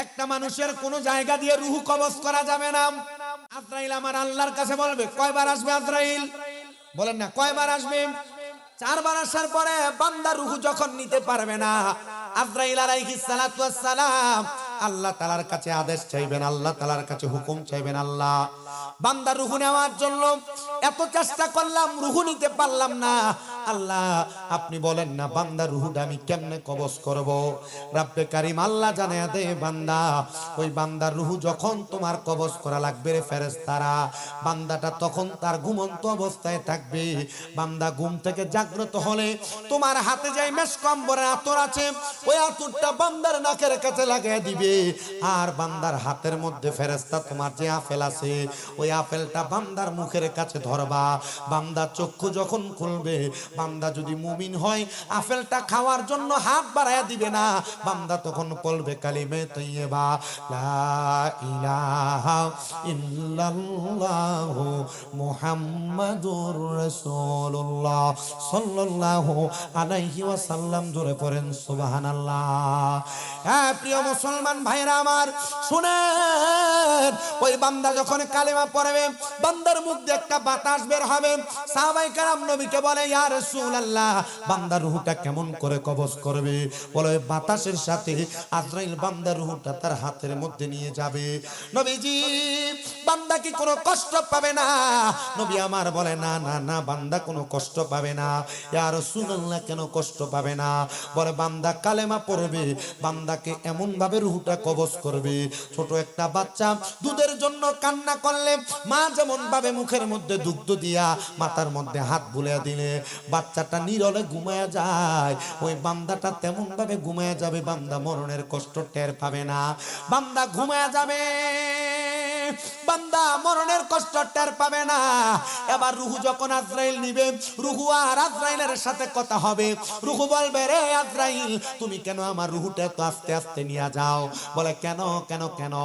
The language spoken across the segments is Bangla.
একটা মানুষের কোন জায়গা দিয়ে রুহ কবজ করা যাবে না। আজরাইল আমার আল্লাহর কাছে বলবে, কয়বার আসবে আজরাইল? বলেন না, কয়বার আসবে? 4 বার আসার পরে বান্দা রুহ যখন নিতে পারবে না, আজরাইল আলাইহিস সালাতু ওয়াস সালাম আল্লাহ তাআলার কাছে আদেশ চাইবেন, আল্লাহ তাআলার কাছে হুকুম চাইবেন, আল্লাহ বান্দা রুহ নেওয়ার জন্য এত চেষ্টা করলাম, রুহ নিতে পারলাম না, আল্লাহ আপনি বলেন না বান্দা রুহটা আমি কেমনে কবজ করব? রব্বে কারীম আল্লাহ জানায়া দে, বান্দা ওই বান্দার রুহ যখন তোমার কবজ করা লাগবে রে ফেরেশতারা, বান্দাটা তখন তার ঘুমন্ত অবস্থায় থাকবে। বান্দা ঘুম থেকে জাগ্রত হলে তোমার হাতে যে মেশকম্বরের আতর আছে, ওই আতরটা বান্দার নাকের কাছে লাগিয়ে দিবে। আর বান্দার হাতের মধ্যে ফেরেশতা তোমার যে আপেল আছে, ওই আপেলটা বান্দার মুখের কাছে ধরবা। বান্দা চক্ষু যখন খুলবে, বান্দা যদি মুমিন হয় আপেলটা খাওয়ার জন্য হাত বাড়ায়া দিবে না, বান্দা তখন বলবে কালিমে তাইয়্যিবা লা ইলাহা ইল্লাল্লাহু মুহাম্মাদুর রাসূলুল্লাহ সাল্লাল্লাহু আলাইহি ওয়াসাল্লাম। জোরে পড়েন সুবহানাল্লাহ। হ্যাঁ প্রিয় মুসলমান ভাইরা আমার, শুনেন, ওই বান্দা যখন কালেমা পড়বে, বান্দার মুখ দিয়ে একটা বাতাস বের হবে। সাহাবায়ে কেরাম নবীকে বলে, ইয়া রাসূলুল্লাহ, বান্দার রূহটা কেমন করে কবজ করবে? বলে বাতাসের সাথে আজরাইল বান্দার রূহটা তার হাতের মধ্যে নিয়ে যাবে। নবীজি, বান্দা কি কোনো কষ্ট পাবে না? নবী আমার বলে, না না না, বান্দা কোনো কষ্ট পাবে না। ইয়া রাসূলুল্লাহ, কেন কষ্ট পাবে না? বলে বান্দা কালেমা পড়বে, বান্দাকে এমন ভাবে রূহটা কবজ করবে, ছোট একটা বাচ্চা দুধের জন্য কান্না করলে মা যেমন ভাবে মুখের মধ্যে দুগ্ধ দিয়া মাথার মধ্যে হাত বুলিয়ে দিলে বাচ্চাটা নীরবে ঘুমায়া যায়, ওই বান্দাটা তেমন ভাবে ঘুমায়া যাবে, বান্দা মরণের কষ্ট টের পাবে না। বান্দা ঘুমায়া যাবে, বান্দা মরণের কষ্ট টের পাবে না। এবার রূহ যখন আজরাইল নিবে, রূহ আর আজরাইলের সাথে কথা হবে। রূহ বলবে, রে আজরাইল, তুমি কেন আমার রূহটা এত আস্তে আস্তে নিয়ে যাও? বলে কেন কেন কেন?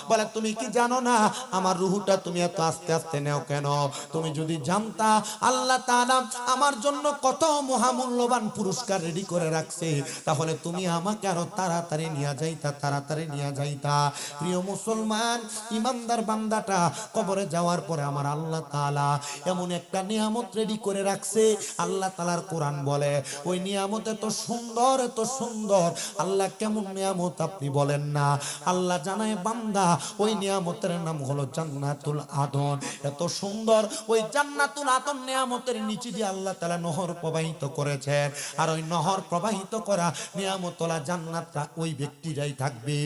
বলে তুমি কি জানো না আমার রূহটা তুমি এত আস্তে আস্তে নেও কেন? তুমি যদি জানতা আল্লাহ তাআলা আমার জন্য কত মহামূল্যবান পুরস্কার রেডি করে রাখছে, তাহলে তুমি আমাকে আরো তাড়াতাড়ি নিয়ে যাইতা, তাড়াতাড়ি নিয়ে যাইতা। প্রিয় মুসলমান, ইমানদার বান্দাটা কবরে যাওয়ার পরে আমার আল্লাহ তাআলা এমন একটা নিয়ামত রেডি করে রাখছে। আল্লাহ তাআলার কোরআন বলে, ওই নিয়ামত এত সুন্দর, এত সুন্দর। আল্লাহ কেমন নিয়ামত আপনি বলেন না? আল্লাহ জানায়, বান্দা ওই নিয়ামতের নাম হলো জান্নাতুল আদন। এত সুন্দর ওই জান্নাতুল আদন নিয়ামতের নিচে দিয়ে আল্লাহ তাআলা নহর প্রবাহিত করেছেন। আর ওই নহর প্রবাহিত করা নিয়ামতওয়ালা জান্নাতটা ওই ব্যক্তিরাই থাকবে।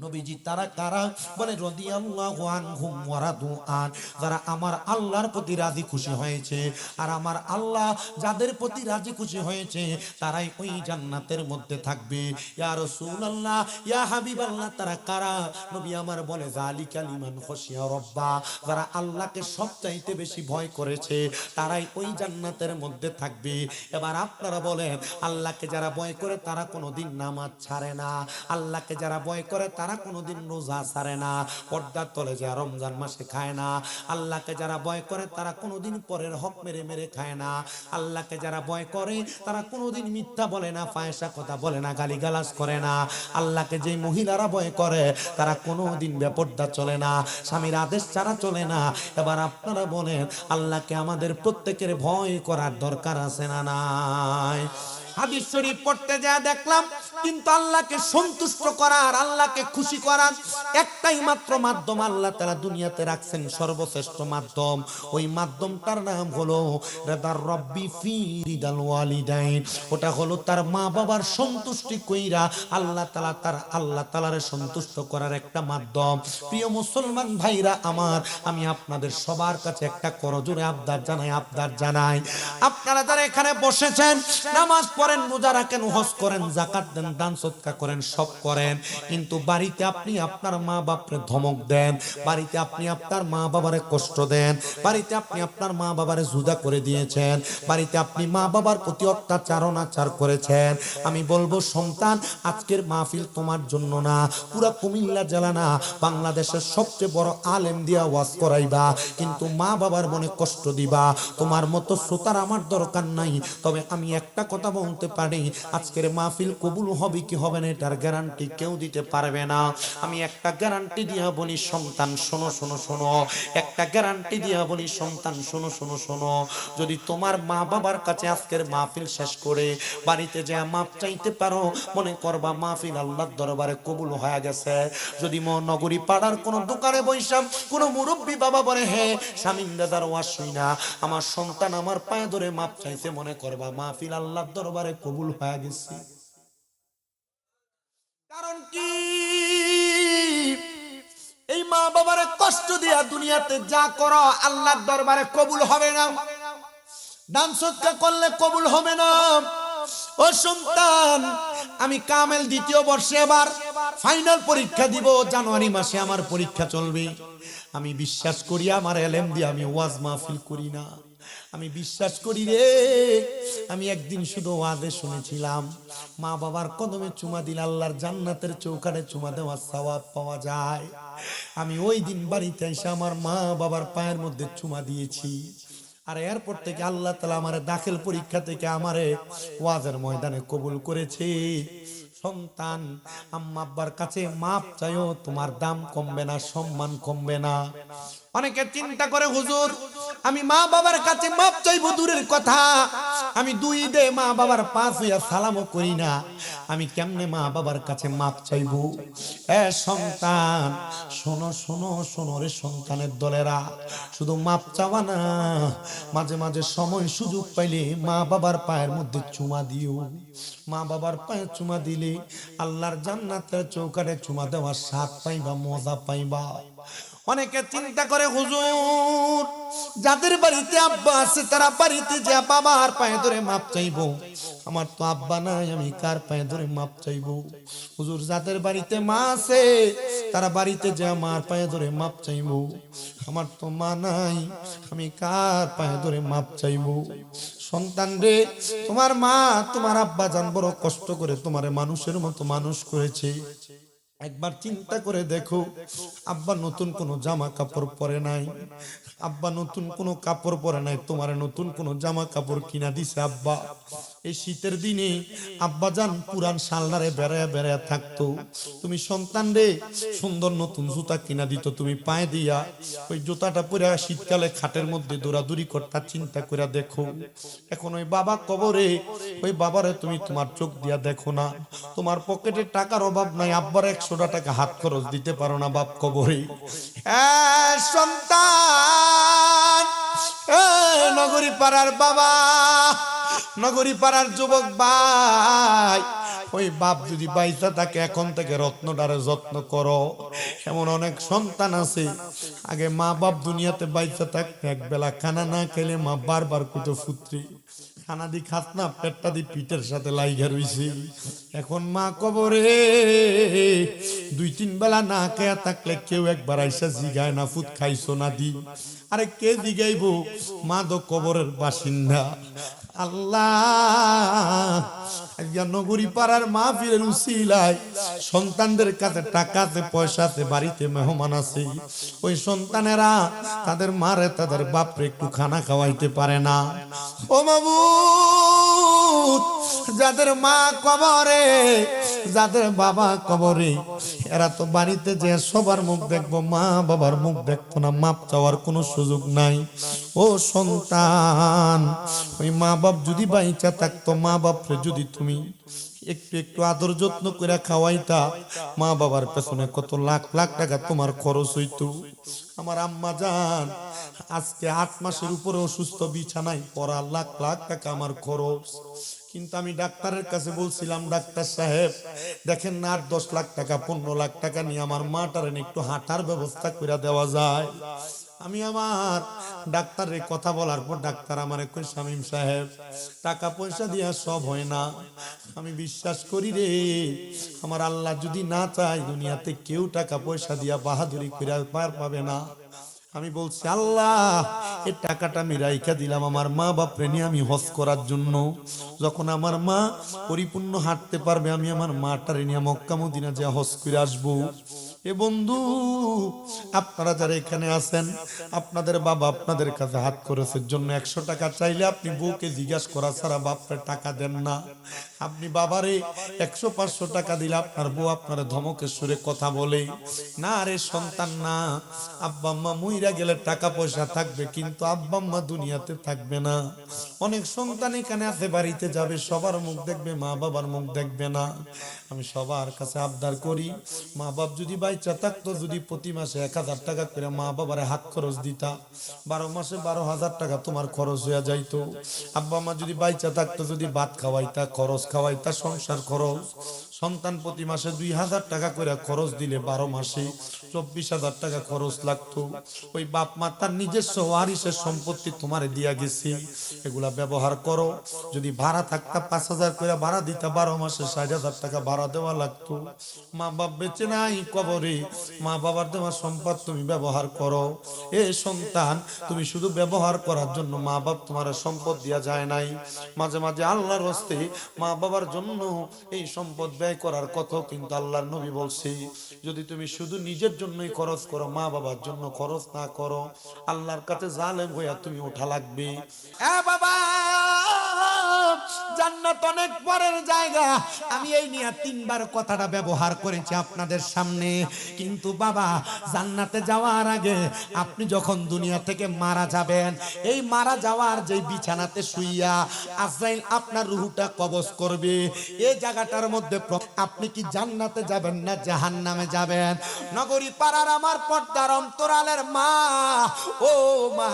নবীজি তারা কারা? বলে রাদিয়াল্লাহু আনহুম ওয়া রাদু আন, যারা আমার আল্লাহর প্রতি রাজি খুশি হয়েছে। আর আমার আল্লাহ যাদের প্রতি রাজি খুশি হয়েছে তারাই ওই জান্নাতের মধ্যে থাকবে। ইয়া রাসূলুল্লাহ, ইয়া হাবিবাল্লাহ, তারা কারা? নবী আমার বলে, যালিকা লিমান খাশিয়া রাব্বা, যারা আল্লাহকে সবচাইতে বেশি ভয় করেছে তারাই ওই জান্নাতের মধ্যে থাকবে। এবার আপনারা বলেন, আল্লাহকে যারা ভয় করে তারা কোনোদিন নামাজ ছাড়ে না, আল্লাহকে যারা ভয় করে তারা কোনোদিন রোজা ছাড়ে না, পর্দার তলে যায় রমজান মাসে খায় না, আল্লাহকে যারা ভয় করে তারা কোনোদিন পরের হক মেরে মেরে খায় না, আল্লাহকে যারা ভয় করে তারা কোনোদিন মিথ্যা বলে না, ফায়সা কথা বলে না, গালিগালাজ করে না, আল্লাহকে যে মহিলারা ভয় করে তারা কোনোদিন বেপর্দা চলে না, স্বামীর আদেশ ছাড়া চলে না। এবার আপনারা বলেন, আল্লাহকে আমাদের প্রত্যেকের ভয় করার দরকার আছে না নাই? হাদিস শরীফ পড়তে যা দেখলাম, কিন্তু আল্লাহকে সন্তুষ্ট করার, আল্লাহকে খুশি করার একটাই মাত্র মাধ্যম আল্লাহ তাআলা দুনিয়াতে রাখছেন, সর্বশ্রেষ্ঠ মাধ্যম। ওই মাধ্যমটার নাম হলো রাদার রব্বি ফি রিদাল ওয়ালিদাইন। ওটা হলো তার মা বাবার সন্তুষ্টি কইরা আল্লাহ তাআলার সন্তুষ্ট করার একটা মাধ্যম। প্রিয় মুসলমান ভাইরা আমার, আমি আপনাদের সবার কাছে একটা করজোরে আবদার জানাই, আপনারা যারা এখানে বসেছেন, নামাজ পড়েন, রোজা রাখেন, হজ করেন, যাকাত দেন, দান সদকা করেন, সব করেন, কিন্তু বাড়িতে আপনি আপনার মা বাপরে ধমক দেন, বাড়িতে আপনি আপনার মা বাবারে কষ্ট দেন, বাড়িতে আপনি আপনার মা বাবারে জুদা করে দিয়েছেন, বাড়িতে আপনি মা বাবার প্রতি অত্যাচার অনাচার করেছেন। আমি বলবো, সন্তান, আজকের মাহফিল তোমার জন্য না, পুরা কুমিল্লা জেলা না, বাংলাদেশের সবচেয়ে বড় আলেম দিয়া ওয়াজ করাইবা, কিন্তু মা বাবার মনে কষ্ট দিবা। তোমার মতো শ্রোতার আমার দরকার নাই, তবে আমি একটা কথা বলতে বলতে পারি, আজকের মাহফিল কবুল হবে কি হবে না এটার গ্যারান্টি কেউ দিতে পারবে না। আমি একটা গ্যারান্টি দিয়া বলি সন্তান শোনো শোনো শোনো, একটা গ্যারান্টি দিয়া বলি সন্তান শোনো শোনো শোনো, যদি তোমার মা বাবার কাছে আজকের মাহফিল শেষ করে বাড়িতে যা মাপ চাইতে পারো, মনে করবা মাহফিল আল্লাহর দরবারে কবুল হয়ে গেছে। যদি নগরী পাড়ার কোন দোকানে বৈশাম কোন মুরব্বী বাবা বলে, হে শামীম দাদার ওয়াজ শুই না, আমার সন্তান আমার পায়ে ধরে মাপ চাইছে, মনে করবা মাহফিল আল্লাহর দরবারে কবুল হয়ে গেছে। কারণ কি, এই মা বাবারে কষ্ট দিয়া দুনিয়াতে যা করো আল্লাহর দরবারে কবুল হবে না, দান সদকা করলে কবুল হবে না। ও সন্তান, আমি কামেল দ্বিতীয় বর্ষে এবার ফাইনাল পরীক্ষা দিব, জানুয়ারি মাসে আমার পরীক্ষা চলবে। আমি বিশ্বাস করি আমার এলেম দিয়ে আমি ওয়াজ মাহফিল করি না, আমি বিশ্বাস করি রে, আমি একদিন শুধু ওয়াজে শুনেছিলাম মা বাবার কদমে চুমা দিলে আল্লাহর জান্নাতের চৌকাঠে চুমা দেওয়ার সওয়াব পাওয়া যায়। আমি ওই দিন বাড়িতে এসে আমার মা বাবার পায়ের মধ্যে চুমা দিয়েছি। আর এরপর থেকে আল্লাহ তাআলা আমারে দাখিল পরীক্ষা থেকে আমারে ওয়াজের ময়দানে কবুল করেছে। সন্তান, আম্মা আব্বার কাছে মাপ চাইও, তোমার দাম কমবে না, সম্মান কমবে না। অনেকে চিন্তা করে হুজুর আমি মা বাবার কাছে মাপ চাইবো দূরের কথা, আমি দুই দে মা বাবার পাশ হইয়া সালামও করি না, আমি কেমনে মা বাবার কাছে মাপ চাইবো? এ সন্তান শোনো শোনো শোনো রে সন্তানের দলেরা, শুধু মাপ চাওয়া না, মাঝে মাঝে সময় সুযোগ পাইলে মা বাবার পায়ের মধ্যে চুমা দিও। মা বাবার পায়ে চুমা দিলে আল্লাহর জান্নাতের চৌকাঠে চুমা দেওয়ার স্বাদ পাইবা, মজা পাইবা। অনেকে চিন্তা করে হুজুর যাদের বাড়িতে আব্বা আছে তারা বাড়িতে যে বাবার পায়ে ধরে মাপ চাইবো, আমার তো আব্বা নাই, আমি কার পায়ে ধরে মাপ চাইবো? হুজুর যাদের বাড়িতে মা আছে তারা বাড়িতে যে আমার পায়ে ধরে মাপ চাইবো, আমার তো মা নাই, আমি কার পায়ে ধরে মাপ চাইবো? সন্তান রে, তোমার মা তোমার আব্বা জান বড় কষ্ট করে তোমারে মানুষের মতো মানুষ করেছে। একবার চিন্তা করে দেখো, আব্বা নতুন কোনো জামা কাপড় পরে নাই, আব্বা নতুন কোনো কাপড় পরে নাই, তোমার নতুন কোনো জামা কাপড় কিনা দিছে আব্বা। এই শীতের দিনে আব্বা জান পুরান শালনারে বেড়ায়া বেড়ায়া থাকতো, তুমি সন্তান রে সুন্দর নতুন জুতা কিনা দিত, তুমি পায়ে দিয়া ওই জুতাটা পরে শীতকালে খাটের মধ্যে দৌড়াদৌড়ি করতা। চিন্তা করে দেখো, এখন ওই বাবা কবরে, ওই বাবারে তুমি তোমার চোখ দিয়া দেখো না, তোমার পকেটে টাকার অভাব নাই, আব্বার 100টা টাকা হাত খরচ দিতে পারো না বাপ কবরে। সন্তান, নগরী পাড়ার বাবা, নগরী পাড়ার যুবক ভাই, ওই বাপ যদি বাইসা থাকে এখন থেকে রত্নটারে যত্ন করো। এমন অনেক সন্তান আছে আগে মা বাপ দুনিয়াতে বাইসা থাকতে এক বেলা খানা না খেলে মা বারবার কইতো পুত্রী খানা দি খাস না, পেটটা দি পিঠের সাথে লাইগা রইছে। এখন মা কবরে 2-3 বেলা না খেয়া থাকলে কেউ একবার আইসা জিগায় না ফুট খাইছো না দি, আরে কে জিগাইবো? মা তো কবরের বাসিন্দা। আল্লাহ, নগরী পাড়ার মাহফিলের উসিলায় সন্তানদের কাছে টাকা আছে, পয়সা আছে, বাড়িতে মেহমান আছে, ওই সন্তানেরা তাদের মারে তাদের বাপরে একটু খানা খাওয়াইতে পারে না। ও মাবুদ, যাদের মা কবরে, যাদের বাবা কবরে, এরা তো বাড়িতে যে সবার মুখ দেখবো, মা বাবার মুখ দেখতো না, মাপ চাওয়ার কোনো সুযোগ নাই। ও সন্তান, ওই মা বাপ যদি বাইচা থাকতো, মা বাপরে যদি তুমি একটু একটু আদর যত্ন করে খাওয়াইতা, মা বাবার পেছনে কত লাখ লাখ টাকা তোমার খরচ হইতো। আমার আম্মা জান আজকে 8 মাসের উপরে অসুস্থ, বিছানায় পড়া, লাখ লাখ টাকা আমার খরচ। কিন্তু আমি ডাক্তারের কাছে বলছিলাম, ডাক্তার সাহেব দেখেন না 8-10 লাখ টাকা 15 লাখ টাকা নিয়ে আমার মাটার একটু হাঁটার ব্যবস্থা করে দেওয়া যায়। আমি আমার ডাক্তারের কথা বলার পর ডাক্তার আমারে কই, শামীম সাহেব টাকা পয়সা দিয়া সব হয় না। আমি বিশ্বাস করি রে, আমার আল্লাহ যদি না চায় দুনিয়াতে কেউ টাকা পয়সা দিয়া বাহাদুরি করে পার পাবে না। আমি বলছি আল্লাহ এই টাকাটা আমি রাইখা দিলাম আমার মা বাপরে নিয়ে আমি হজ করার জন্য। যখন আমার মা পরিপূর্ণ হাঁটতে পারবে আমি আমার মাটারে নিয়ে মক্কা মদিনা যে হজ করে আসবো। এ বন্ধু, আপনারা যারা এখানে আছেন, আপনাদের বাবা আপনাদের কাছে হাত করেছে জন্য 100 টাকা চাইলে আপনি বউকে জিজ্ঞাসা করা ছাড়া বাপরে টাকা দেন না। আপনি বাবারে 100-500 টাকা দিলে আপনার বউ আপনার ধমকের সুরে কথা বলে, না রে সন্তান না, আব্বা আম্মা মইরা গেলে টাকা পয়সা থাকবে কিন্তু আব্বা আম্মা দুনিয়াতে থাকবে না। অনেক সন্তান এখানে আছে, বাড়িতে যাবে, সবার মুখ দেখবে, মা বাবার মুখ দেখবে না। আমি সবার কাছে আবদার করি, মা বাপ যদি বাইচা থাকতো, যদি প্রতি মাসে 1000 টাকা করে মা বাবারে হাত খরচ দিতা, 12 মাসে 12,000 টাকা তোমার খরচ হয়ে যাইতো। আব্বা মা যদি বাইচা থাকতো, যদি ভাত খাওয়াইতা, খরচ খাওয়াইতা, সংসার খরচ, সন্তান প্রতি মাসে 2000 টাকা করে খরচ দিলে 12 মাসে 24,000 টাকা খরচ লাগতো। ওই বাপ মা তার নিজস্ব ওয়ারিসের সম্পত্তি তোমারে দিয়া গেছে, এগুলা ব্যবহার করো। যদি ভাড়া থাকতা 5,000 করে ভাড়া দিতা, 12 মাসে 60,000 টাকা ভাড়া দেওয়া লাগতো। মা বাপ বেঁচে নাই কবরে, মা বাবার দেওয়া সম্পদ তুমি ব্যবহার করো। এ সন্তান, তুমি শুধু ব্যবহার করার জন্য মা বাপ তোমার সম্পদ দিয়া যায় নাই, মাঝে মাঝে আল্লাহর হস্তে মা বাবার জন্য এই সম্পদ ব্যয় করার কথা কিন্তু আল্লাহর নবী বলছে। যদি তুমি শুধু নিজের জন্যই খরচ করো, মা বাবার জন্য খরচ না করো, আল্লাহর কাছে জালেম হইয়া তুমি ওঠা লাগবে। বাবা, জান্নাত অনেক পরের জায়গা। আমি এই নিয়ে 3 বার কথাটা ব্যবহার করেছি আপনাদের সামনে। কিন্তু বাবা, জান্নাতে যাওয়ার আগে আপনি যখন দুনিয়া থেকে মারা যাবেন, এই মারা যাওয়ার যে বিছানাতে শুইয়া আজরাইল আপনার রূহটা কবজ করবে, এই জায়গাটার মধ্যে আপনি কি জান্নাতে যাবেন না জাহান্নামে যাবেন? নগরী পাড়ার আমার পর্দার অন্তরালের মা, ও মা,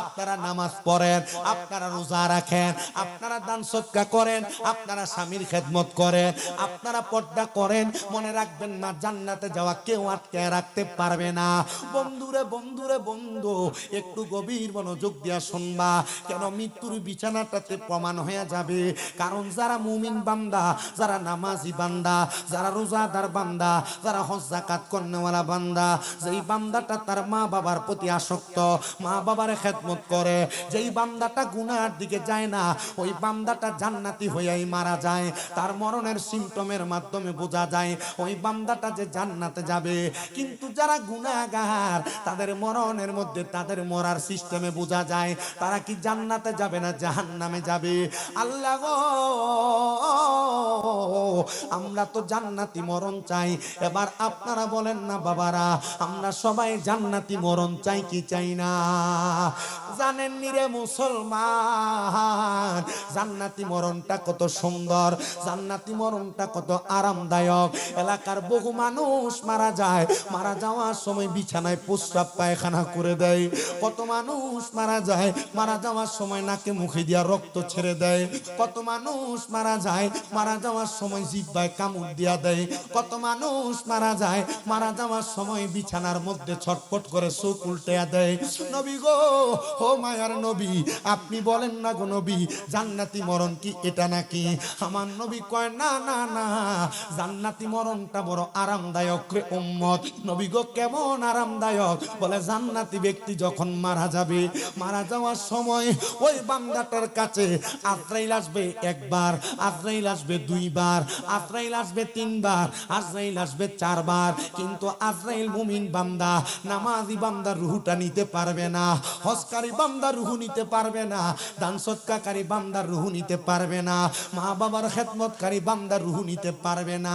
আপনারা নামাজ পড়েন, আপনারা রোজা রাখেন, আপনারা দান সদকা করেন, আপনারা স্বামীর খেদমত করেন, আপনারা পর্দা করেন, মনে রাখবেন না জান্নাতে যাওয়া কেউ আটকে রাখতে পারবে না। বন্ধুরে বন্ধুরে বন্ধু, একটু গভীর মনোযোগ দিয়া শুনবা, কেন মৃত্যুর বিছানাটাতে প্রমাণ হয়ে যাবে। কারণ যারা মুমিন বান্দা, যারা নামাজি বান্দা, যারা রোজাদার বান্দা, যারা হজ যাকাত করনেওয়ালা বান্দা, যেই বান্দাটা তার মা বাবার প্রতি আসক্ত, মা বাবার খেদমত করে, যেই বান্দাটা গুনার দিকে যায় না, ওই বান্দাটা জান্নাতি হইয়াই মারা যায়। তার মরণের সিমটমের মাধ্যমে বোঝা যায় ওই বান্দাটা যে জান্নাতে যাবে। কিন্তু যারা গুনাহগার, তাদের মরণের মধ্যে, তাদের মরার সিস্টেমে বোঝা যায় তারা কি জান্নাতে যাবে না জাহান্নামে যাবে। আল্লাহ গো, আমরা তো জান্নাতি মরণ চাই। এবার আপনারা বলেন না বাবারা, আমরা সবাই জান্নাতি মরণ চাই কি চাই না? জানেন নি রে মুসলমান, জান্নাতি মরণটা কত সুন্দর, জান্নাতি মরণটা কত আরামদায়ক। এলাকার বহু মানুষ মারা যায়, মারা যাওয়ার সময় বিছানায় প্রস্রাব পায়খানা করে দেয়। কত মানুষ মারা যায়, মারা যাওয়ার সময় নাকে মুখে দিয়া রক্ত ছেড়ে দেয়। কত মানুষ মারা যায়, মারা যাওয়ার সময় জিহ্বায় কামড় দিয়া দেয়। কত মানুষ মারা যায়, মারা যাওয়ার সময় বিছানার মধ্যে ছটফট করে চোখ উল্টে দেয়। নবী গো, ও মায়ার নবী, আপনি বলেন না গো নবী, জান্নাতি মরণ কি এটা নাকি? আমার নবী কয় না না না, জান্নাতি মরণটা বড় আরামদায়ক রে উম্মত। নবী গো কেমন আরামদায়ক? বলে জান্নাতি ব্যক্তি যখন মারা যাবে, মারা যাওয়ার সময় ওই বান্দাটার কাছে আজরাইল আসবে একবার, আজরাইল আসবে 2 বার, আজরাইল আসবে 3 বার, আজরাইল আসবে 4 বার। কিন্তু আজরাইল মুমিন বান্দা, নামাজি বান্দা রূহটা নিতে পারবে না, হজকারী বান্দা রূহ নিতে পারবে না, দান সদকাকারী বান্দা রূহ নিতে পারবে না, মা বাবার খেদমতকারী বান্দা রূহ নিতে পারবে না।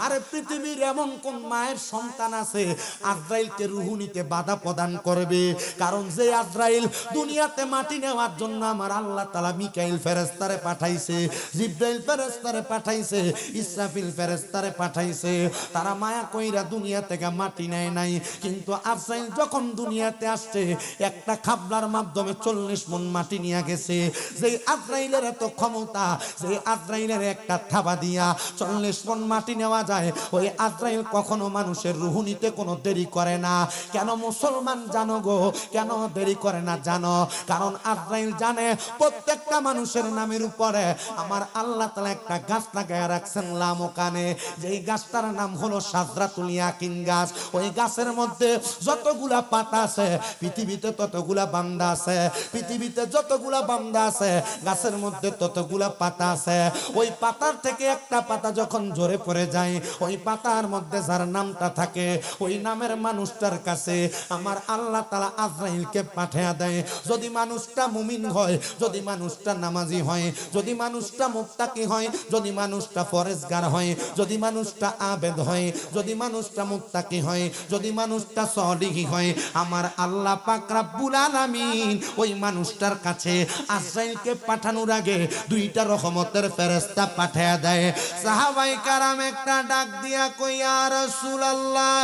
আরে পৃথিবীর এমন কোন মায়ের সন্তান আছে আজরাইলকে রূহ নিতে বাধা প্রদান করবে? কারণ যে আজরাইল দুনিয়াতে মাটি নেওয়ার জন্য আমার আল্লাহ তাআলা মিকাইল ফেরেশতারে পাঠাইছে, জিবরাইল ফেরেশতারে পাঠাইছে, ইসরাফিল ফেরেশতারে পাঠাইছে, তারা মায়া কইরা দুনিয়া থেকে মাটি নেয় নাই। কিন্তু আজরাইল যখন দুনিয়াতে আসছে, একটা খাবলার মাধ্যমে 40 মণ মাটি নিয়ে গেছে। যে আজরাইলের এত ক্ষমতা, যে আজরাইলের একটা থাবা দিয়া 40 মণ মাটি নেওয়া যায়, ওই আজরাইল কখনো মানুষের রূহ নিতে কোনো দেরি করে না। কেন মুসলমান জানো গো, কেন দেরি করে না জানো? কারণ আজরাইল জানে প্রত্যেকটা মানুষের নামের উপরে আমার আল্লাহ তাআলা একটা গাছ লাগায়া রাখছেন লামকানে, যেই গাছটার নাম হলো সাজরাতুল ইয়াকিন গাছ। ওই গাছের মধ্যে যতগুলা পাতা আছে, পৃথিবীতে ততগুলা বান্দা আছে, পৃথিবীতে যতগুলা বান্দা আছে, গাছের মধ্যে ততগুলা যতগুলা পাতা আছে ওই পাতার থেকে একটা পাতা যখন ঝরে পড়ে যায় ওই পাতার মধ্যে যার নামটা থাকে ওই নামের মানুষটার কাছে আমার আল্লাহ তাআলা আজরাইলকে পাঠিয়ে দেয়। যদি মানুষটা মুমিন হয়, যদি মানুষটা নামাজি হয়, যদি মানুষটা মুত্তাকি হয়, যদি মানুষটা ফরেজগার হয়, যদি মানুষটা আবেদ হয়, যদি মানুষটা মুত্তাকি হয়, যদি মানুষটা সলিহি হয়, আমার আল্লাহ পাক রব্বুল আলামিন ওই মানুষটার কাছে আজরাইলকে পাঠানোর আগে দুইটা রহমতের ফেরেশতা পাঠিয়ে দেয়। সাহাবায়ে কারাম একটা ডাক দিয়া কই, ইয়া রাসূলুল্লাহ,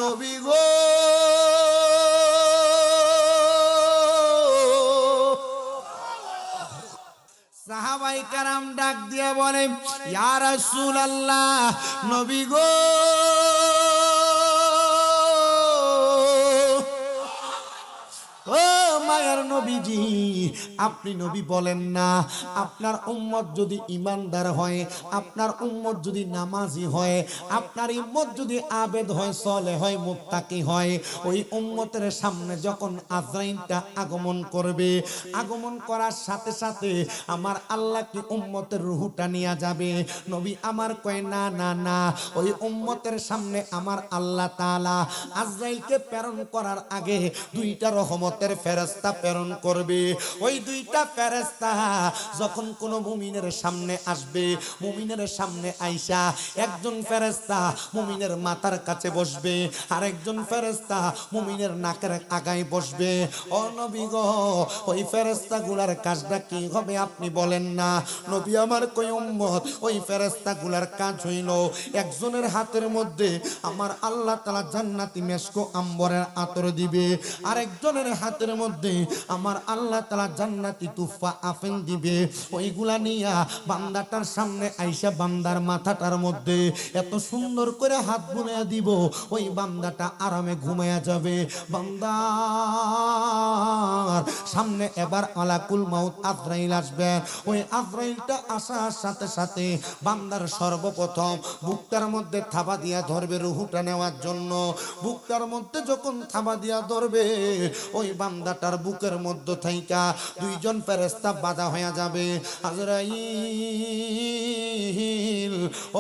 নবী গো, সাহাবায়ে কারাম ডাক দিয়া বলে, ইয়া রাসূলুল্লাহ, নবী গো, ও মায়ার নবীজি, আপনি নবী বলেন না আপনার উম্মত যদি ঈমানদার হয়, আপনার উম্মত যদি নামাজি হয়, আপনার উম্মত যদি আবেদ হয়, সালেহ হয়, মুত্তাকি হয়, ওই উম্মতের সামনে যখন আজরাইলটা আগমন করবে, আগমন করার সাথে সাথে আমার আল্লাহ কি উম্মতের রূহটা নিয়ে যাবে? নবী আমার কয়, না না না, ওই উম্মতের সামনে আমার আল্লাহ তাআলা আজরাইলকে প্রেরণ করার আগে দুইটা রহমতের ফেরেশতা প্রেরণ করবে। ওই দুইটা ফেরেশতা যখন কোন মুমিনের সামনে আসবে, মুমিনের সামনে আইসা একজন ফেরেশতা মুমিনের মাথার কাছে বসবে, আর একজন ফেরেশতা মুমিনের নাকের আগায় বসবে। ও নবী গো, ওই ফেরেশতাগুলার কাজটা কি হবে আপনি বলেন না? নবী আমার কই, উম্মত ওই ফেরেশতাগুলার কাজ হইল একজনের হাতের মধ্যে আমার আল্লাহ তাআলা জান্নাতি মেশকো আম্বরের আতর দিবে, আর একজনের হাতের মধ্যে আমার আল্লাহ তাআলা জান্নাতি তুফা আফিন দিবে। ওইগুলা নিয়া বান্দাটার সামনে আইসা বান্দার মাথাটার মধ্যে এত সুন্দর করে হাত বুলাইয়া দিব, ওই বান্দাটা আরামে ঘুমায়া যাবে। বান্দার সামনে এবার মালাকুল মাউত আজরাইল আসবে। ওই আজরাইলটা আসার সাথে সাথে বান্দার সর্বপ্রথম বুকটার মধ্যে থাবা দিয়া ধরবে রূহটা নেওয়ার জন্য। বুকটার মধ্যে যখন থাবা দিয়া ধরবে, ওই বান্দাটার বুকের মধ্য থাইকা দুইজন ফেরেশতা বাধা হয়ে যাবে। আজরাইল,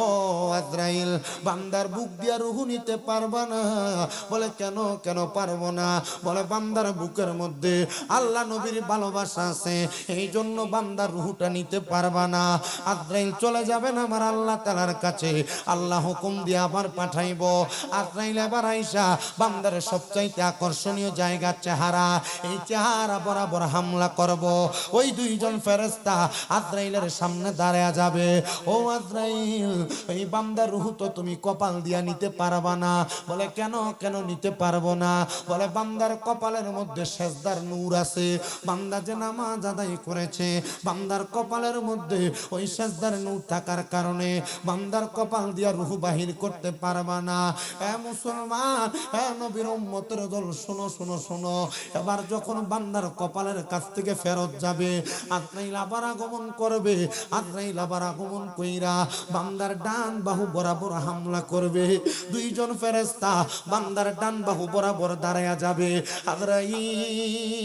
ও আজরাইল, বান্দার বুক দিয়া রূহ নিতে পারবা না। বলে কেন, কেন পারবো না? বলে বান্দার বুকের মধ্যে আল্লাহ নবীর ভালোবাসা আছে, এই জন্য বান্দার রূহটা নিতে পারবা না। আজরাইল চলে যাবেন আমার আল্লাহ তাআলার কাছে, আল্লাহ হুকুম দিয়ে আবার পাঠাইব। আজরাইল এবার আইসা বান্দার সবচাইতে আকর্ষণীয় জায়গা চেহারা, এই চেহারা বরাবর হামলা করব। ওই দুইজন ফেরেশতা আজরাইলের সামনে দাঁড়ায়া যাবে। ও আজরাইল, এই বান্দার রূহ তো তুমি কপাল দিয়া নিতে পারবা না। বলে কেন, কেন নিতে পারবো না? বলে বান্দার কপালের মধ্যে সেজদার নূর আছে, বান্দা যে নামাজ আদায় করেছে, বান্দার কপালের মধ্যে ওই সেজদার নূর থাকার কারণে বান্দার কপাল দিয়া রূহ বাহির করতে পারবা না। এ মুসলমান, এ নবীর উম্মতের দল, শোনো শোনো শোনো। এবার যখন বান্দার কপালের কাছ থেকে ফেরত যাবে, আজরাইল আবার আগমন করবে। আজরাইল আবার আগমন কইরা বান্দার ডান বাহু বরাবর হামলা করবে। দুইজন ফেরেশতা বান্দার ডান বাহু বরাবর দাঁড়ায়া যাবে। আজরাইল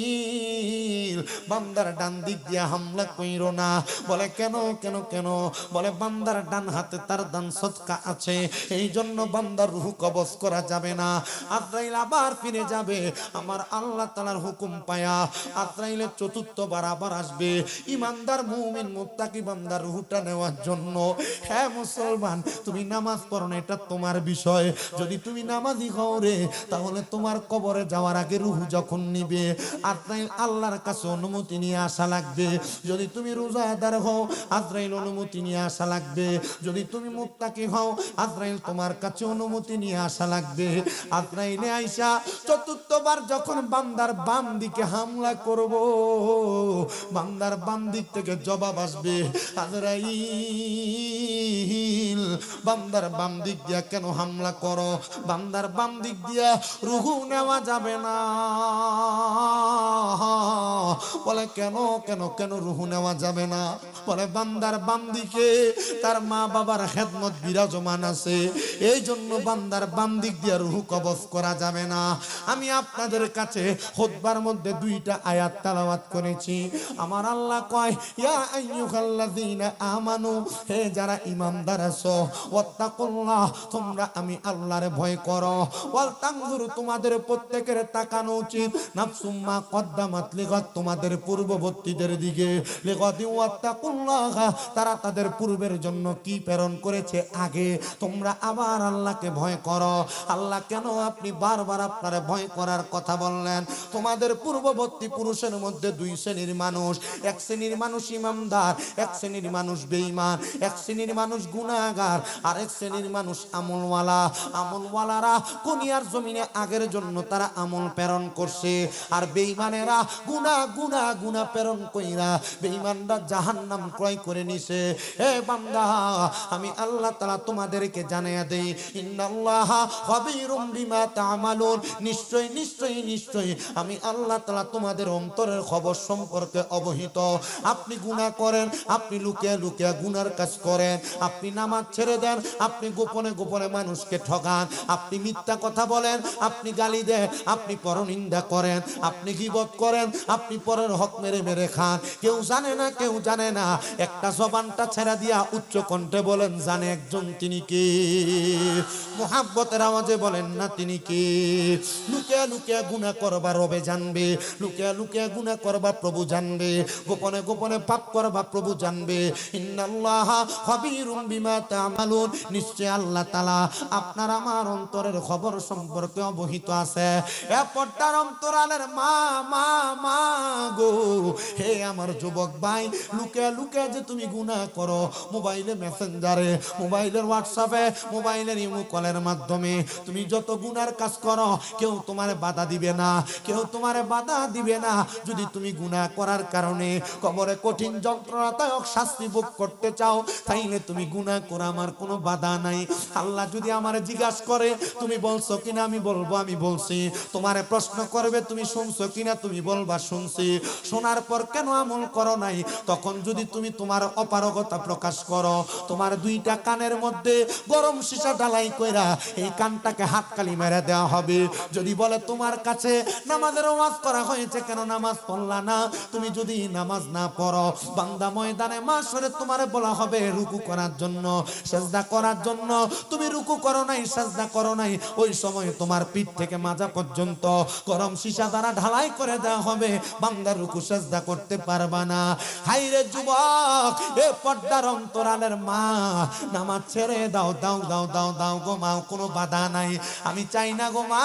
বান্দার ডান দিক দিয়ে হামলা কইরো না। বলে কেন, কেন, কেন? বলে বান্দার ডান হাতে তার দান সদকা আছে, এই জন্য বান্দার রূহ কবজ করা যাবে না। আজরাইল আবার ফিরে যাবে আমার আল্লাহ তাআলার হুকুম পায়া। আজরাইলের চতুর্থবার আবার আসবে ইমানদার মুমিন মুত্তাকি বান্দার রূহটা নেওয়ার জন্য। হ্যাঁ মুসলমান, তুমি নামাজ পড়ো না, এটা তোমার বিষয়। যদি তুমি নামাজি হও রে, তাহলে তোমার কবরে যাওয়ার আগে রূহ যখন নিবে, আজরাইল আল্লাহর কাছে অনুমতি নিয়ে আসা লাগবে। যদি তুমি রোজাদার হও, আজরাইল অনুমতি নিয়ে আসা লাগবে। যদি তুমি মুত্তাকি হও, আজরাইল তোমার কাছে অনুমতি নিয়ে আসা লাগবে। আজরাইলে আইসা চতুর্থবার যখন বান্দার বাম দিকে হামলা করব, বান্দার বাম দিক থেকে জবাব আসবে, আজরাইল বান্দার বাম দিক দিয়া কেন হামলা করো? বান্দার বাম দিক দিয়া রূহ নেওয়া যাবে না। বলে কেন, কেন, কেন রূহ নেওয়া যাবে না? বলে বান্দার বাম দিকে তার মা বাবার খেদমত বিরাজমান আছে, এই জন্য বান্দার বাম দিক দিয়া রূহ কবজ করা যাবে না। আমি আপনাদের কাছে খুতবার মধ্যে দুইটা আয়াত তেলাওয়াত তেলাওয়াত করেছি। আমার আল্লাহ কয়, ইয়া আইয়ুহাল্লাযীনা আমানু, হে যারা ঈমানদার আছো, ওয়াত্তাকুল্লাহ, তোমরা আমি আল্লাহর ভয় করো। ওয়াল তানজুরু, তোমাদের প্রত্যেকের তাকানো উচিত, নাফসুম মা কদ্দামাত লিগাদ, তোমাদের পূর্ববর্তীদের দিকে, লিগাদি ওয়াত্তাকুল্লাহ, তারা তাদের পূর্বের জন্য কি প্রেরণ করেছে আগে। তোমরা আবার আল্লাহকে ভয় করো। আল্লাহ কেন আপনি বারবার আপনার ভয় করার কথা বললেন? তোমাদের পূর্ববর্তী পুরুষের মধ্যে দুই শ্রেণীর মানুষ, এক শ্রেণীর মানুষ ইমানদার, এক শ্রেণীর মানুষ বেঈমান, এক শ্রেণীর মানুষ গুনাহগার, আর এক শ্রেণীর মানুষ আমলওয়ালা। আমলওয়ালারা দুনিয়ার জমিনে আগের জন্য তারা আমল প্রেরণ করছে, আর বেঈমানেরা গুনাহ গুনাহ গুনাহ প্রেরণ কইরা বেঈমানরা জাহান্নাম ক্রয় করে নিছে। হে বান্দা, আমি আল্লাহ তাআলা তোমাদেরকে জানাইয়া দেই, ইন্নাল্লাহা খাবীরুম বিমা তা'মালুন, নিশ্চয় নিশ্চয় নিশ্চয় আমি আল্লাহ তাআলা তোমাদের অন্তরের খবর সম্পর্কে অবহিত। আপনি গুনাহ করেন, আপনি লুকিয়ে লুকিয়ে গুনার কাজ করেন, আপনি নামাজ ছেড়ে দেন, আপনি গোপনে গোপনে মানুষকে ঠকান, আপনি মিথ্যা কথা বলেন, আপনি গালি দেন, আপনি পরনিন্দা করেন, আপনি গীবত করেন, আপনি পরের হক মেরে মেরে খান। কেউ জানে না, কেউ জানে না। একটা জবানটা ছেড়ে দিয়া উচ্চ কণ্ঠে বলেন, জানে একজন, তিনি কে? মুহাব্বতের আওয়াজে বলেন না, তিনি কে? লুকিয়ে লুকিয়ে গুনাহ করবা রবে জানবে, লুকিয়ে লুকিয়ে গুনাহ করবা প্রভু জানবে, গোপনে গোপনে পাপ করবা প্রভু জানবে। ইন্নাল্লাহা খাবীরুম বিমা তা'মালুন, নিশ্চয় আল্লাহ তাআলা আপনার আমার অন্তরের খবর সম্পর্কে অবহিত আছে। এ পর্দার অন্তরালের মা মা মা গো, হে আমার যুবক ভাই, লুকিয়ে লুকিয়ে যে তুমি গুনাহ করো, মোবাইলে মেসেঞ্জারে, মোবাইলের হোয়াটসঅ্যাপে, মোবাইলের ইমো কলের মাধ্যমে তুমি যত গুনার কাজ করো, কেউ তোমার বাধা দিবে না, কেউ তোমার বাধা দিবে না। যদি তুমি গুনাহ করার কারণে কবরে কঠিন যন্ত্রণাদায়ক শাস্তি ভোগ করতে চাও, তাইলে তুমি গুনাহ করো, আমার কোনো বাধা নাই। আল্লাহ যদি আমারে জিজ্ঞাসা করে তুমি বলছো কিনা, আমি বলবো আমি বলছি। তোমারে প্রশ্ন করবে তুমি শুনছো কিনা, তুমি বলবা শুনছি। শোনার পর কেন আমল করো নাই, তখন যদি তুমি তোমার অপারগতা প্রকাশ করো, তোমার দুইটা কানের মধ্যে গরম সীসা ঢালাই কইরা এই কানটাকে হাততালি মেরে দেওয়া হবে। যদি বলে তোমার কাছে নামাজের ওয়াজ করা হয়েছে, কেন নামাজ পড়লা না? তুমি যদি নামাজ না পড়ো, বান্দা ময়দানে মাশরে তোমারে বলা হবে রুকু করার জন্য, সিজদা করার জন্য। তুমি রুকু করো নাই, সিজদা করো নাই, ওই সময় তোমার পিঠ থেকে মাজা পর্যন্ত গরম সীসা দ্বারা ঢালাই করে দেওয়া হবে, বান্দা রুকু সিজদা করতে পারবা না। হাইরে যুবক, এ পর্দার অন্তরালের মা, নামাজ ছেড়ে দাও দাও দাও দাও দাও গো মা, কোনো বাধা নাই। আমি চাই না গো মা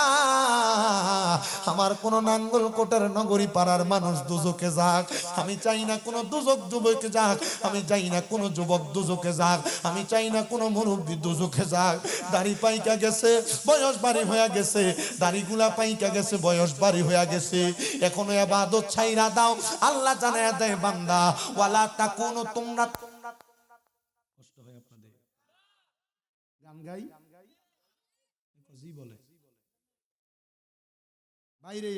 আমার কোন নাঙ্গল কোটার নগরী পাড়ার মানুষ দুজকে যাক, আমি চাই না কোন দুজক যুবকে যাক, আমি চাই না কোন যুবক দুজকে যাক, আমি চাই না কোন মুরব্বী দুজকে যাক। দাড়ি পাইকা গেছে, বয়স বাড়ি হয়ে গেছে, দাড়িগুলা পাইকা গেছে, বয়স বাড়ি হয়ে গেছে, এখনো ইবাদত ছাইরা দাও। আল্লাহ জানায়া দেয়, বান্দা ওয়ালা তাকুনু, তোমরা কষ্ট হয় আপনাদের গান গাই জি বলে বাইরে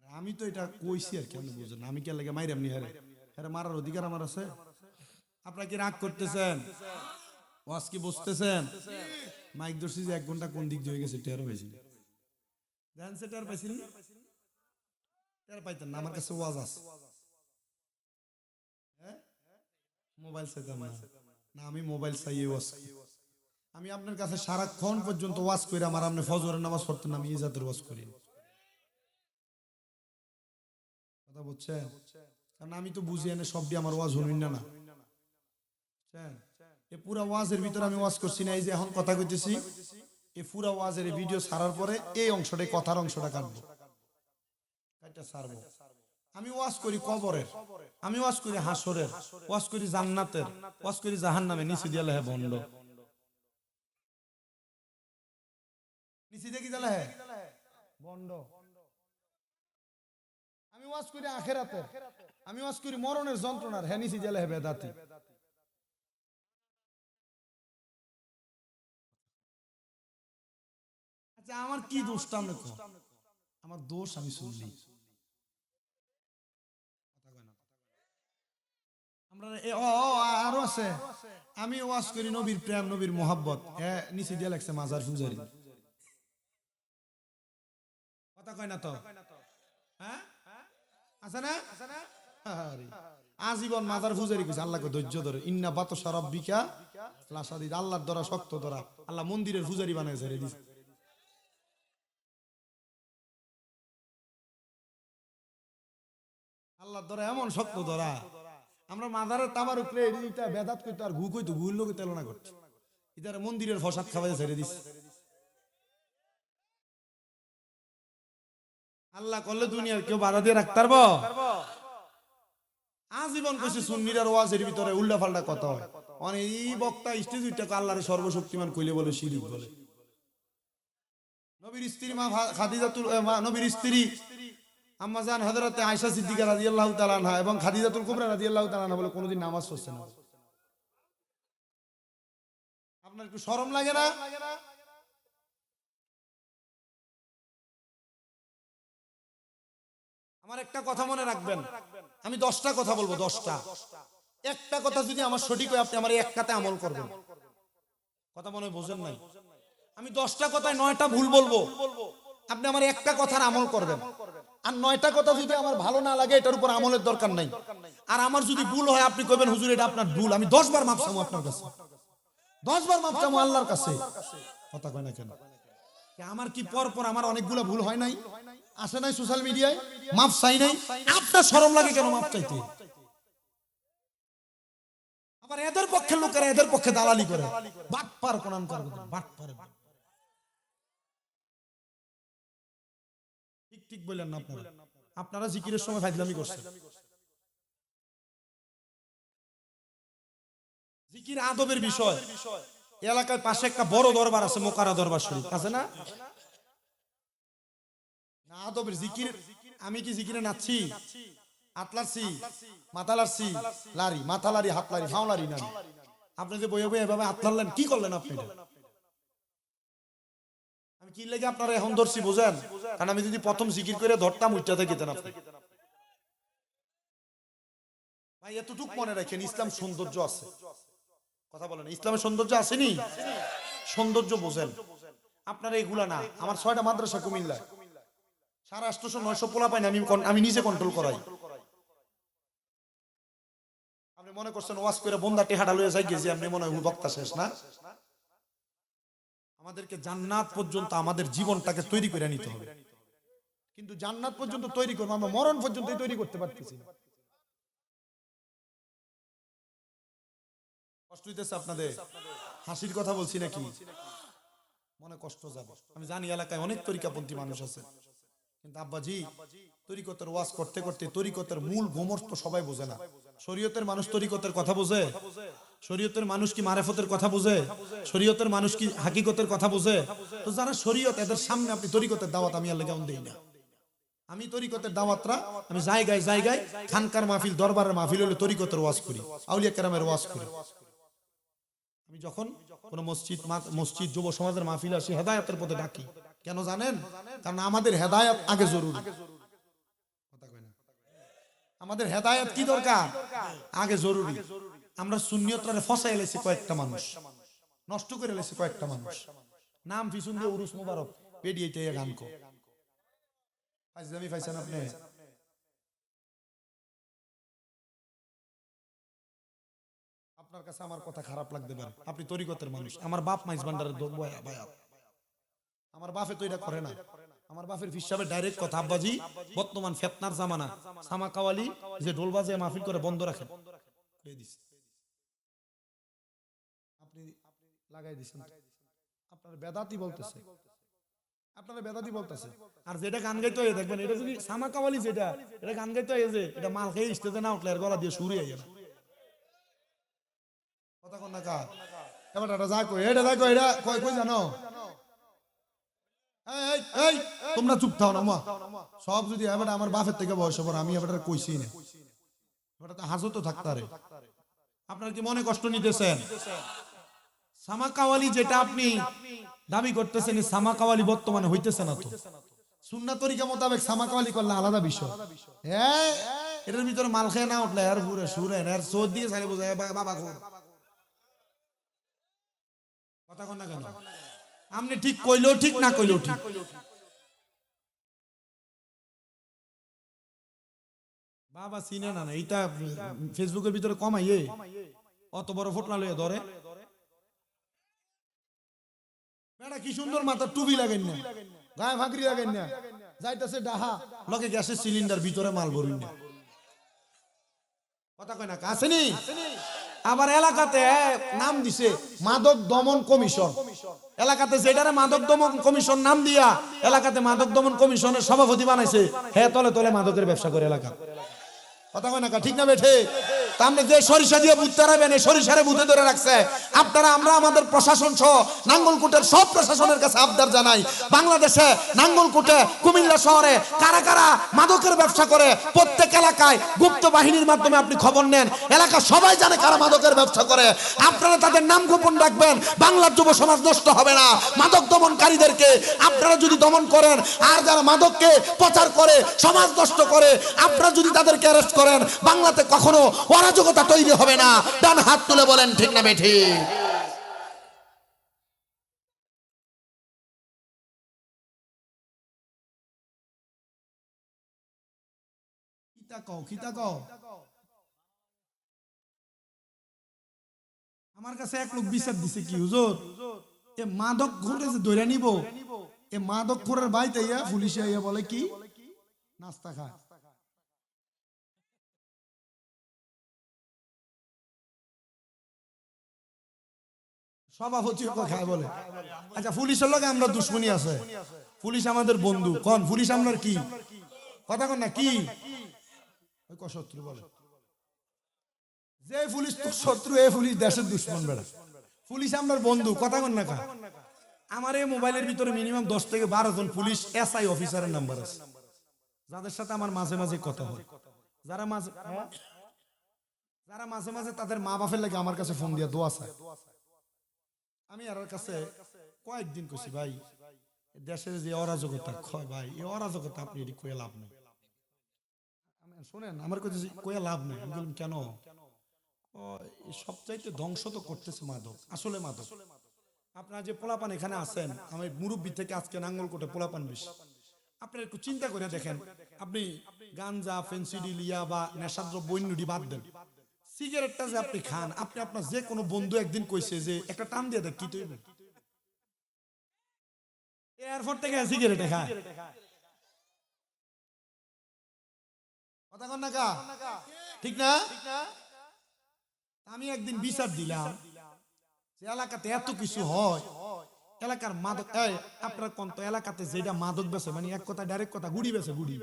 আমি তো এটা কইছি আর কেমন বুঝেন, আমি কে লাগে মাইরাম নি হারে হারে মারার অধিকার আমার আছে। আপনারা কি রাগ করতেছেন? ওয়াজ কি বুঝতেছেন? মাইক ধরছি যে 1 ঘন্টা কোন দিক দিয়ে গেছে টের হয়েছে, জানেন সে টের পাইছেন? টের পাইতেন না, আমার কাছে ওয়াজ আছে। হ্যাঁ, মোবাইল চাইতাম না, না আমি মোবাইল চাইয়ে ওয়াজ। আমি আপনার কাছে সারাক্ষণ পর্যন্ত ওয়াজ করি, আমার আপনি ফজরের নামাজ পড়তেন, আমি ইজাতের ওয়াজ করি। কথা বুঝছেন? কারণ আমি তো বুঝি এনে সব দিয়ে আমার ওয়াজ হইন না, না এই পুরা ওয়াজের ভিতরে আমি ওয়াজ করছি না, এই যে এখন কথা কইতেছি, এই পুরা ওয়াজের ভিডিও ছাড়ার পরে এই অংশটা, কথার অংশটা কাটবো, কাটটা ছাড়বো। আমি ওয়াজ করি কবরের, আমি ওয়াজ করি হাসরের, ওয়াজ করি জান্নাতের, ওয়াজ করি জাহান্নামে, নিচে দিয়ে লেহে বন্ধ, নিচে দিয়ে কি জ্বালা হে বন্ধ। আমি ওয়াজ করি আখিরাতের, আমি ওয়াজ করি মরণের যন্ত্রণার, হে নিচে দিয়ে লেহে বেদাতি। আচ্ছা আমার কি দোষটা আপনি কোন? আমার দোষ আমি শুনলি, আমরা আরো আছে। আমি ওয়াজ করি নবীর প্রেম, নবীর মোহাব্বত, নিচে দিয়ে লাগছে মাজার পূজারি। কথা কয় না তো, হ্যাঁ আছে না? আরে, আজীবন মাজার পূজারি কইছে আল্লাহকে ধৈর্য ধরে, ইন্না বাতশা রাব্বিকা লাশাদীদ, আল্লাহর ধরা শক্ত ধরা। আল্লাহ মন্দিরের পূজারি বানায় ছেড়ে দিছে। আল্লাহর ধরা এমন শক্ত ধরা, আমরা মাজারের তামার উপরে এটা বেদাত কইতো আর ঘু কইতো, ঘুর লোকে তেলনা করছে, ইদারে মন্দিরের ফসাদ খাওয়াই ছেড়ে দিছে। আল্লাহ করলে দুনিয়ার কেউ বাধা দিয়ে রাখতে পারবো? আজীবন কইছে সুন্নিরার ওয়াজের ভিতরে উল্টা পাল্টা কথা হয়, মানে এই বক্তা স্টেজ উঠে আল্লাহর সর্বশক্তিমান কইলে বলে শিরিক বলে। নবীর স্ত্রী মা খাদিজাতুল নবীর স্ত্রী আম্মা জান হযরতে আয়েশা সিদ্দিকা রাদিয়াল্লাহু তাআলা আনহা এবং খাদিজাতুল কুবরা রাদিয়াল্লাহু তাআলা আনহা বলে কোনদিন নামাজ পড়ছে না। আপনার একটু শরম লাগে না? আমার একটা কথা মনে রাখবেন, আমি 10টা কথা বলবো, 10টা। একটা কথা যদি আমার সঠিক হয় আপনি আমার এই একটাতে আমল করবেন। কথা মনে হয় বোঝেন নাই? আমি 10টা কথায় 9টা ভুল বলবো, আপনি আমার একটা কথার আমল করবেন। আর 9টা কথা যদি আমার ভালো না লাগে এটার উপর আমলের দরকার নাই। আর আমার যদি ভুল হয় আপনি কইবেন হুজুর এটা আপনার ভুল, আমি 10 বার মাফ চাইবো আপনার কাছে, 10 বার মাফ চাইবো আল্লাহর কাছে। কথা কয় না কেন? আমার কি পর পর আমার অনেকগুলো ভুল হয় নাই, আসে নাই সোশ্যাল মিডিয়ায়, মাফ চাই নাই, আপনার শরম লাগে কেন মাফ চাইতে? আবার এদের পক্ষে লোকেরা এদের পক্ষে দালালি করে, বাটপার কোরআন করে, বাটপার। ঠিক ঠিক বললেন না আপনারা? আপনারা জিকিরের সময় ফাজলামি করছেন। জিকির আদবের বিষয়। এলাকার পাশে একটা বড় দরবার আছে, মোকারা দরবার শরীফ আছে না? না আদবের জিকির। আমি কি জিকিরে নাচছি, আতলারছি, মাথালারছি, লারি, মাথা লারি, হাত লারি, ফাও লারি না। আপনি যে বইয়ে বইয়ে এভাবে আতলারলেন, কি করলেন আপনি? আমি কি লেগে আপনারা এখন ধরছি বুঝেন? কারণ আমি যদি প্রথম জিকির করে ধরতাম উইটাতে গেতেন আপনি। ভাই এতটুক মনে রাখেন, ইসলাম সৌন্দর্য আছে। কথা বলেন, ইসলামের সৌন্দর্য আসেনি? সৌন্দর্য বোঝেন আপনারা, এগুলা না। আমার 6টা মাদ্রাসা কুমিল্লায়, 850-900 পোলা পাই না, আমি নিজে কন্ট্রোল করাই। আপনি মনে করছেন ওয়াজ করে বন্দা টেহাটা লয়ে যাই গেছি, আপনি মনে হয় বক্তা শেষ না? আমাদেরকে জান্নাত পর্যন্ত আমাদের জীবনটাকে তৈরি করে নিতে হবে, কিন্তু জান্নাত পর্যন্ত তৈরি করবো, আমরা মরণ পর্যন্তই তৈরি করতে পারতেছি না। কষ্ট হইতেছে আপনাদের? হাসির কথা বলছি নাকি? মনে কষ্ট যাবে। আমি জানি এলাকায় অনেক তরিকাপন্থী মানুষ আছে, কিন্তু আব্বাজি তরিকতের ওয়াজ করতে করতে তরিকতের মূল গোমর তো সবাই বোঝে না। শরীয়তের মানুষ তরিকতের কথা বোঝে? শরীয়তের মানুষ কি মারেফতের কথা বোঝে? শরীয়তের মানুষ কি হাকিকতের কথা বোঝে? তো যারা শরীয়ত, এদের সামনে আপনি তরিকতের দাওয়াত আমি আল্লাহ কেমন দেই না। আমি তরিকতের দাওয়াতরা আমি জায়গায় জায়গায় খানকার মাহফিল, দরবারের মাহফিল হলে তরিকতের ওয়াজ করি, আউলিয়া কেরামের ওয়াজ করি। আমি যখন কোন মসজিদ যুব সমাজের মাহফিল আসি, হেদায়েতের পথে ডাকি। কেন জানেন? কারণ আমাদের হেদায়েত আগে জরুরি। কথা কয় না? আমাদের হেদায়েত কি দরকার? আগে জরুরি। আমরা সুন্নিয়তরে ফসাই এলেছি কয়েকটা মানুষ, নষ্ট করে এলেছি কয়েকটা মানুষ। নাম পিছন দিয়ে উরুস মুবারক পেডিয়েতে গান কো ফাইজলামি ফাইছেন আপনি। আপনার কাছে আমার কথা খারাপ লাগতে পারে, আপনি তরিকতের মানুষ। আমার বাপ মাইজ ভান্ডারের বায়াত, আমার বাপে তো এটা করে না। আমার বাপের হিসাবে ডাইরেক্ট কথা, আব্বাজি বর্তমান ফেতনার জামানা, সামা কাওয়ালি যে ঢোল বাজে মাহফিল করে বন্ধ রাখেন, আপনি লাগাই দিচ্ছেন। আপনার বেদাতি বলতেছে, আপনারা বেদাতি বলতেছে। আর যেটা গান গাইতে হয় দেখবেন, এটা যদি সামা কাওয়ালি যেটা, এটা গান গাইতে হয় যে এটা মাল খেয়ে স্টেজে না উঠলে আর গলা দিয়ে সুরে আইয়া না। কথা কোন না কা? এবার এটা যা কই, এটা যা কই, এটা কই কই জানো? এই এই তোমরা চুপ থাও না মা। সব যদি এবার আমার বাপের থেকে বয়স হবে, আমি এবার কইছি না, এবার তো হাজত তো থাকতারে। আপনার কি মনে কষ্ট নিতেছেন? সামা কাওয়ালি যেটা আপনি দাবি করতেছেন, এই সামা কাওয়ালি বর্তমানে হইতেছে না। তো সুন্নাত তরিকা মোতাবেক সামা কাওয়ালি করলে আলাদা বিষয়। হ্যাঁ, এটার ভিতরে মাল খেয়ে না উঠলে আর পুরো সুরে আর সোদ দিয়ে সারি বোঝায় বাবা খোর। কথা কন না কেন? আপনি ঠিক কইলেও ঠিক, না কইলেও ঠিক। বাবা চিনে না, এইটা ফেসবুকের ভিতরে কমাইয়ে অত বড় ফোটলা লইয়া ধরে। বেটা কি সুন্দর মাথা টুপি লাগেন না, গায়ে ভাগরি লাগেন না, যাইতেছে ডাহা লগে গ্যাসের সিলিন্ডার ভিতরে মাল ভরুন না। কথা কয় না আসেনি। আবার এলাকাতে নাম দিছে মাদক দমন কমিশন। এলাকাতে যেটারে মাদক দমন কমিশন নাম দিয়া এলাকাতে মাদক দমন কমিশনের সভাপতি বানাইছে, হ্যাঁ তলে তলে মাদকের ব্যবসা করে এলাকা। কথা কয় না ঠিক না বেঠে? আপনি যে সরিষা দিয়ে বুঝ তারাবেন, এই সরিষারে বুঝে ধরে রাখছে আপনারা। আমরা আমাদের প্রশাসন সহ নাঙ্গলকোটের সব প্রশাসনের কাছে আবদার জানাই, বাংলাদেশে নাঙ্গলকোটে কুমিল্লা শহরে কারা কারা মাদকের ব্যবসা করে প্রত্যেক এলাকায় গুপ্ত বাহিনীর মাধ্যমে আপনি খবর নেন। এলাকা সবাই জানে কারা মাদকের ব্যবসা করে। আপনারা তাদের নাম গোপন রাখবেন, বাংলার যুব সমাজ নষ্ট হবে না। মাদক দমনকারীদেরকে আপনারা যদি দমন করেন, আর যারা মাদককে প্রচার করে সমাজ নষ্ট করে আপনারা যদি তাদেরকে অ্যারেস্ট করেন, বাংলাতে কখনো অরাজকতা তৈরি হবে না। ডান হাত তুলে বলেন ঠিক না বেঠি? আমার কাছে এক লোক বিচার দিছে কি হুজুর, এ মাদক ঘুরে যে ধরে নিব, এ মাদক ঘুরের বাইতে ইয়া পুলিশে ইয়া বলে কি নাস্তা খায়। সভাপতি খায় বলে। আচ্ছা পুলিশের লগে আমরা দুশ্মনী আছে, পুলিশ আমাদের বন্ধু কোন? পুলিশ আমরা কি কথা কন না কি শত্রু বলে? যে পুলিশ তো শত্রু, এ পুলিশ দেশের দুশ্মন। বেড়া পুলিশ আমরা বন্ধু, কথা কন না কা? আমার এই মোবাইলের ভিতরে মিনিমাম 10 থেকে 12 জন পুলিশ এসআই অফিসারের নাম্বার আছে, যাদের সাথে আমার মাঝে মাঝে কথা হয়। যারা মাঝে মাঝে তাদের মা বাপের লাগে আমার কাছে ফোন দিয়া দোয়া চায়। আমি আর কাছে কয়েকদিন কইছি ভাই দেশের যে অরাজকতা খয় ভাই, এই অরাজকতা আপনি এটি কয়ে লাভ নেই। শোনেন আমার কাছে কয়ে লাভ নেই। আমি বললাম কেন? সবচাইতে ধ্বংস তো করতেছে মাদক। আসলে মাদক আপনারা যে পোলাপান এখানে আছেন, আমি মুরব্বী থেকে আজকে নাঙ্গলকোটে পোলাপান বেশি। আপনারা একটু চিন্তা করে দেখেন, আপনি গাঞ্জা ফেন্সিডিল ইয়া বা নেশাদ্রব্য বৈন্যুডি বাদ দেন, সিগারেটটা যে আপনি খান, আপনি আপনার যে কোনো বন্ধু একদিন কইছে যে একটা টান দিয়ে দেখ কি তৈরি এয়ারপোর্ট থেকে সিগারেটে খায়। কথা কন না কা? ঠিক না? আমি একদিন বিচার দিলাম যে এলাকাতে এত কিছু হয়, এলাকার মাদক আপনার কোন তো এলাকাতে যেটা মাদক বেছে, মানে এক কথা ডাইরেক্ট কথা, গুড়ি বেছে গুড়ি।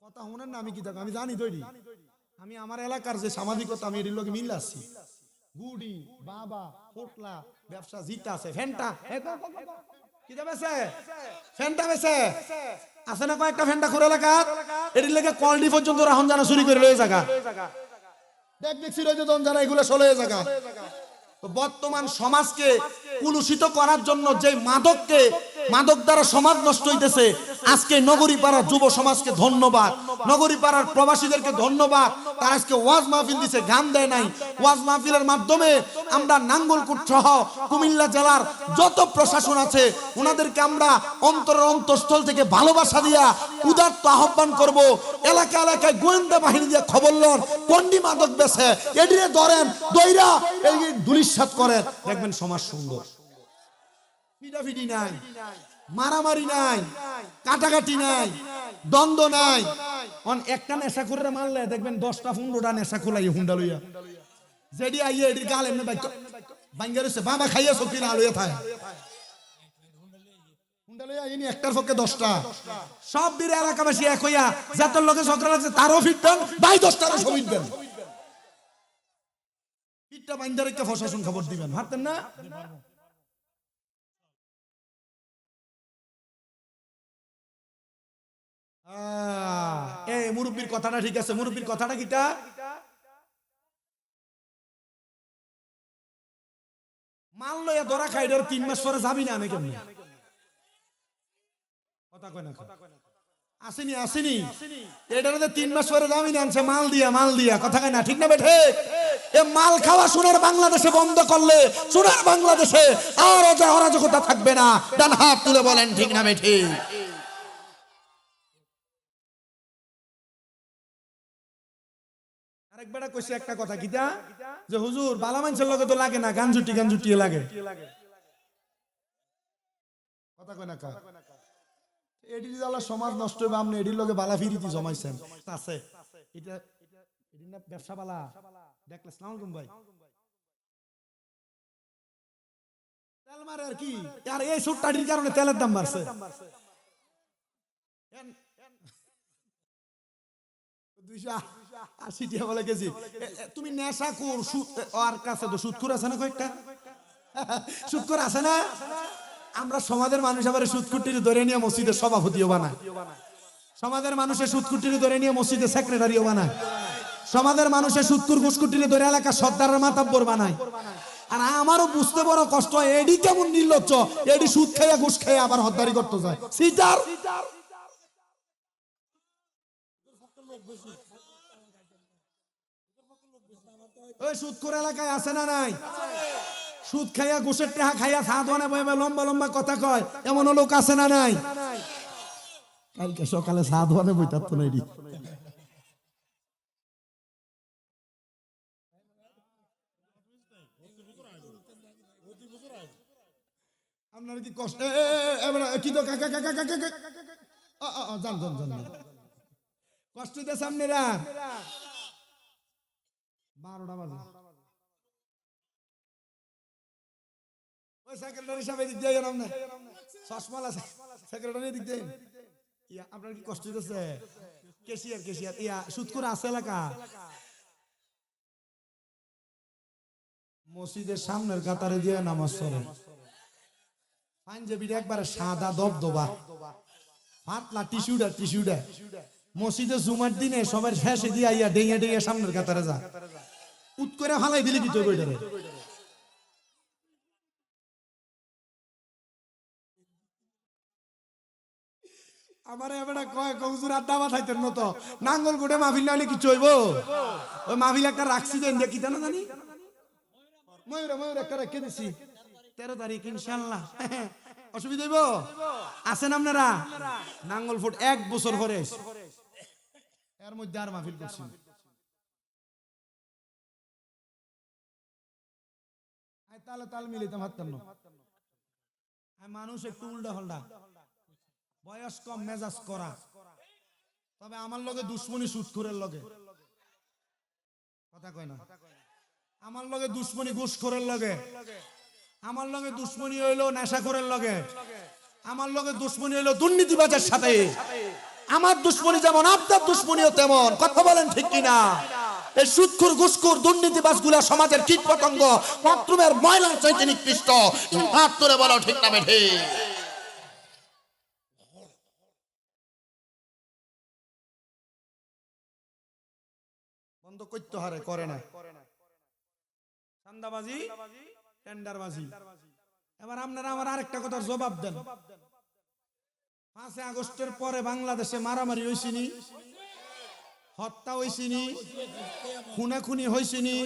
কথা শুনেন না? আমি কি থাকি আমি জানি তৈরি, আমি আমার এলাকার যে সামাজিকতা আমি এর লোকে মিল আসছি। গুড়ি বাবা পোটলা ব্যবসা জিতা আছে, ফেন্টা কি বেছে, ফেন্টা বেছে আছে না কয়েকটা ফেন্টা করে এলাকা, এর লেগে কলডি পর্যন্ত রাহন জানা চুরি করে লয়ে জায়গা দেখ দেখছি রয়েছে দন জানা এগুলো চলে জায়গা। তো বর্তমান সমাজকে কুলুষিত করার জন্য যে মাদক দ্বারা সমাজ নষ্ট হইতেছে, আজকে নগরীপাড়ার যুব সমাজকে ধন্যবাদ, নগরীপাড়ার প্রবাসীদেরকে ধন্যবাদ। তারা আজকে ওয়াজ মাহফিল দিছে, গান দেয় নাই। ওয়াজ মাহফিলের মাধ্যমে আমরা নাঙ্গলকোট সহ কুমিল্লা জেলার যত প্রশাসন আছে ওনাদেরকে আমরা অন্তরের অন্তঃস্থল থেকে ভালোবাসা দিয়া উদাত্ত আহ্বান করব, এলাকা এলাকায় গোয়েন্দা বাহিনী দিয়ে খবর লন কোনটি মাদক বেছে, এডিরে ধরেন দইরা এই দুলিশাত করেন, দেখবেন সমাজ সুন্দর। ফিডাফিডি নাই, মারামারি নাই, কাটাকাটি নাই, দ্বন্দ্ব নাই। একটা নেশা করে মারলে দেখবেন 10টা 15টা নেশা খোলাই হুন্ডা লইয়া যেডি আইয়ে এডির গাল এমনি বাইঙ্গারেছে বাবা খাইয়া সকি না লইয়া থাকে হুন্ডা লইয়া ইনি একটার পক্ষে 10টা। সব বীর এলাকাবাসী এক হইয়া যাদের লোকে ঝগড়া আছে তারও ফিটবেন, ভাই 10টারও সমিটবেন। পিঠটা বাইন্দারেকে প্রশাসন খবর দিবেন, হারতেন না? এই মুরব্বীর কথাটা ঠিক আছে, মুরব্বীর কথাটা কিটা? মাল লইয়া ধরা খাই 3 মাস পরে যাবি না আমি কেমনি? কথা কয় না আসেনি আসেনি, এটাতে 3 মাস পরে যাবি না আনছে মাল দিয়া কথা কয় না ঠিক না বেঠে? এ মাল খাওয়া সোনার বাংলাদেশে বন্ধ করলে সোনার বাংলাদেশে আর অরাজকতা থাকবে না। ডান হাত তুলে বলেন ঠিক না বেঠে? একবার কইছে একটা কথা কিটা যে হুজুর বালা মানুষের লগে তো লাগে না, গান জুটি লাগে। কথা কয় না কা এডি জালা সমাজ নষ্ট হবে, আপনি এডির লগে বালা ফিরিতি জমাইছেন আছে এটা এডি না ব্যবসা বালা দেখলে। আসসালামু আলাইকুম ভাই। তেল মারে আর কি, আর এই সুটটাটির কারণে তেলের দাম বাড়ছে। 280 টাকা বলে কেজি। তুমি নেশা কর, সুদ আর কাছে তো সুদখোর আছে না কয়েকটা, সুদখোর আছে না। আমরা সমাজের মানুষ আবার সুদখুটির ধরে নিয়ে মসজিদের সভাপতিও বানায়, সমাজের মানুষের সুদখুটির ধরে নিয়ে মসজিদের সেক্রেটারিও বানায়, সমাজের মানুষের সুদখুর ঘুষখুটির ধরে এলাকা সর্দারের মাতাব্বর বানায়। আর আমারও বুঝতে বড় কষ্ট, এডি কেমন নির্লজ্জ, এডি সুদ খাইয়া ঘুষ খাইয়া আবার হদ্দারি করতে যায়। সিটার ওই সুদখোর এলাকায় আছে না নাই? সুদ খাইয়া ঘুষের টাকা খাইয়া সাধনে বইবে লম্বা লম্বা কথা কয়, এমন লোক আছে না নাই? কালকে সকালে সাধনে বইতাত তো নাই। আপনার কি কষ্ট কি তো কাকা কাকা কাকা জান জান জান কষ্ট দিয়েছে আপনারা। 12টা বাজে ওই সেক্রেটারি সাহেব এদিক দিয়ে গেলাম না, চশমালা সেক্রেটারি এদিক দিয়ে। ইয়া আপনার কি কষ্ট দিতেছে? কেশিয়ার ইয়া সুদখোর আছে এলাকা। মসজিদের সামনের কাতারে দিয়ে নামাজ পড়ে, পাঞ্জাবিটা একবারে সাদা দবদবা, পাতলা টিস্যুটা মসজিদে জুমার দিনে সবার শেষে দিয়া ইয়া ডেঙ্গে ডেঙ্গে সামনের কাতারে যা উত করে ফালাই দিলি কি তো বইটারে। আমার এবারে কয় হুজুর আড্ডা মাথাইতেন মতো নাঙ্গল গোটে মাহফিল না হলে কি চইব। ওই মাহফিল একটা রাখছি দেন দেখি না জানি ময়ূর একটা রেখে দিছি 13 তারিখ ইনশাআল্লাহ। অসুবিধা হইব? আছেন আপনারা? নাঙ্গল ফুট 1 বছর পরে এর মধ্যে আর মাহফিল করছি। তালে মিলিতাম হারতাম না। মানুষ একটু উল্টা হল্ডা, বয়স কম, মেজাজ করা। তবে আমার লগে দুশ্মনী সুদখোরের লগে, কথা কয় না। আমার লগে দুশ্মনী ঘুষখোরের লগে, আমার লগে দুশ্মনী হইলো নেশাখোরের লগে, আমার লগে দুশ্মনী হইলো দুর্নীতিবাজের সাথে। আমার দুশ্মনী যেমন আপনার দুশ্মনীও তেমন। কথা বলেন ঠিক কিনা? এই সুদখোর ঘুষখোর দুর্নীতিবাজগুলা সমাজের কীট পতঙ্গ, বাথরুমের ময়লার চাইতে নিকৃষ্ট। হাত তুলে বলো ঠিক না বেঠি? বন্ধ করতে হারে করে না চান্দাবাজি, টেন্ডারবাজি। এবার আপনারা আমার আরেকটা কথার জবাব দেন। 5 আগস্টের পরে বাংলাদেশে মারামারি হইছিনি, হত্যা হইছিনি, খুনাখুনি হইছিনি,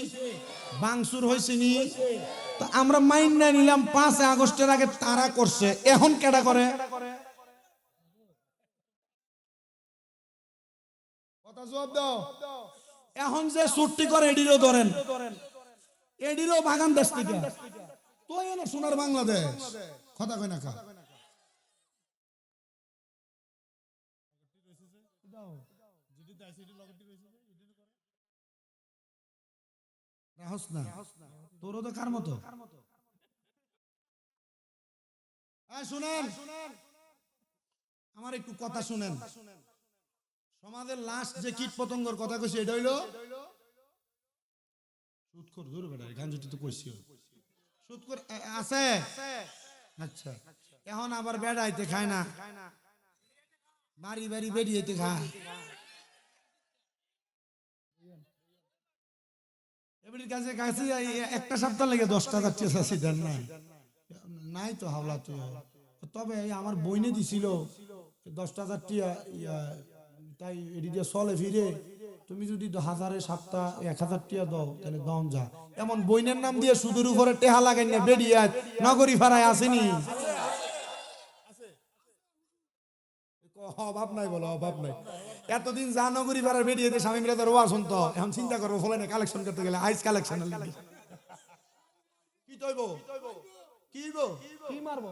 ভাঙচুর হইছিনি। তো আমরা মাইন না নিলাম 5 আগস্টের আগে তারা করছে, এখন কেডা করে? কথা জবাব দাও। এখন যে ছুটি করে এডিরও ধরেন, এডিরও বাগান দেশ থেকে তো এনে সোনার বাংলাদেশ। কথা কয় না কা তোরও তো কার মতো। শুনেন আমার একটু কথা শুনেন। সমাজের লাস্ট যে কীট পতঙ্গর কথা কইছি এটা হইলো সুদখোর। ধরে বেটা গান জুটি তো কইছি সুদখোর আছে। আচ্ছা এখন আবার বেড়াইতে খায় না, বাড়ি বাড়ি বেরিয়েতে খায়। এবারের কাছে কাছে একটা সপ্তাহ লেগে 10 টাকা চেঁচাছি দেন নাই নাই তো হাওলা তুই। তবে আমার বইনে দিছিল 10,000 টিয়া, তাই এটি দিয়ে চলে ফিরে। তুমি যদি 1000 সপ্তাহ 1000 টিয়া দাও তাহলে দম যা। এমন বইনের নাম দিয়ে সুদের উপরে টেহা লাগাই না বেরিয়ে নগরী ফাড়ায় আসেনি। অভাব নাই বলো, অভাব নাই। এতদিন জানগরি পাড়ার বেরিয়েতে স্বামী মিলে তার ওয়াজ শুনতো, এখন চিন্তা করবো ফলে না কালেকশন করতে গেলে আইস কালেকশন কি তৈব কি মারবো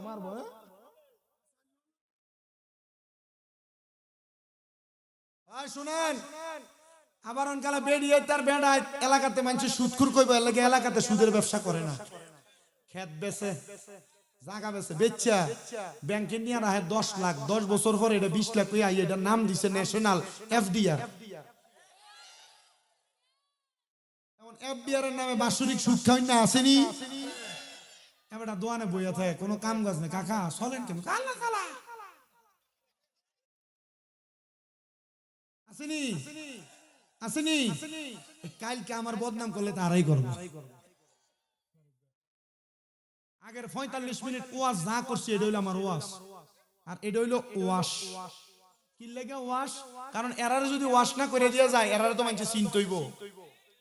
শুনেন আবার অনকালে বেরিয়ে তার বেড়ায় এলাকাতে মানুষ সুদখুর কইব লাগে এলাকাতে সুদের ব্যবসা করে না, খেত বেচে জায়গা বেচে বেচা ব্যাংকে নিয়ে রাখে 10 লাখ, 10 বছর পরে এটা 20 লাখ হয়ে এটার নাম দিছে ন্যাশনাল এফডিআর। এমন এফডিআর এর নামে বাৎসরিক সুদ খাওয়াই না আসেনি, এবার দোয়ানে বইয়া থাকে কোনো কাম কাজ নেই, কাকা চলেন কেন কালা কালা আসেনি আসেনি, কালকে আমার বদনাম করলে তারাই করবো। আগের 45 মিনিট ওয়াজ যা করছি এটা হইলো আমার ওয়াজ, আর এটা হইলো ওয়াশ। কি লাগে ওয়াশ? কারণ এরারে যদি ওয়াশ না করে দিয়ে যায় এরারে তো মানুষ চিনতইব,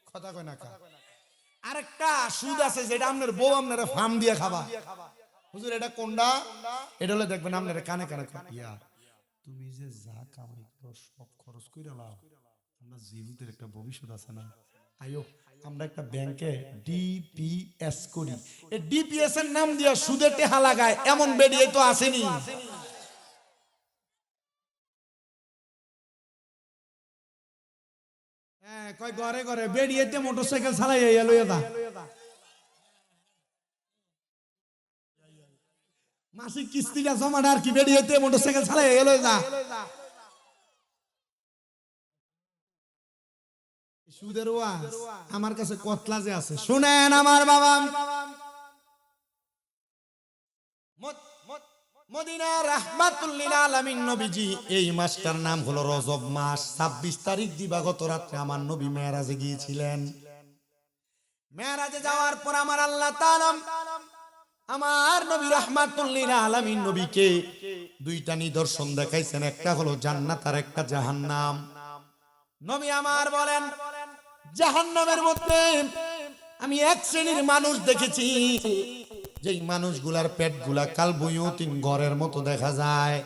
কথা কয় না কা। আরেকটা সুদ আছে যেটা আপনার বউ আপনারা ফার্ম দিয়ে খাবা, হুজুর এটা কোনটা? এটা হলে দেখবেন আপনারা কানে কানে ইয়া তুমি যে যা কামাই করো সব খরচ কইরা লাও, আমরা জীবিতের একটা ভবিষ্যৎ আছে না, আয়ো আমরা একটা ব্যাংকে ডিপিএস করি, এই ডিপিএস এর নাম দিয়া সুদে টেহা লাগায় এমন বেডিয়ে তো আসেনি। হ্যাঁ কয় ঘরে ঘরে বেডিয়েতে মোটরসাইকেল চালাই লইয়া দা, মাসিক কিস্তিটা জমা আর কি বেডিয়েতে মোটরসাইকেল চালাই লইয়া দা। সুদের ওয়াজ আমার কাছে কতলা যে আছে শুনেন আমার বাবা, মদিনা রাহমাতুল লিল আলামিন নবীজি এই মাসটার নাম হলো রজব মাস। 26 তারিখ দিবাগত রাতে আমার নবী মেরাজে গিয়েছিলেন। মেরাজে যাওয়ার পর আমার আল্লাহ তাআলা আমার নবী রাহমাতুল লিল আলামিন নবীকে দুইটা নিদর্শন দেখাইছেন, একটা হলো জান্নাত আর একটা জাহান্নাম। নবী আমার বলেন জাহান্নামের মধ্যে আমি এক শ্রেণীর মানুষ দেখেছি, যেই মানুষগুলার পেটগুলা কালবুয়ুতিন ঘরের মতো দেখা যায়।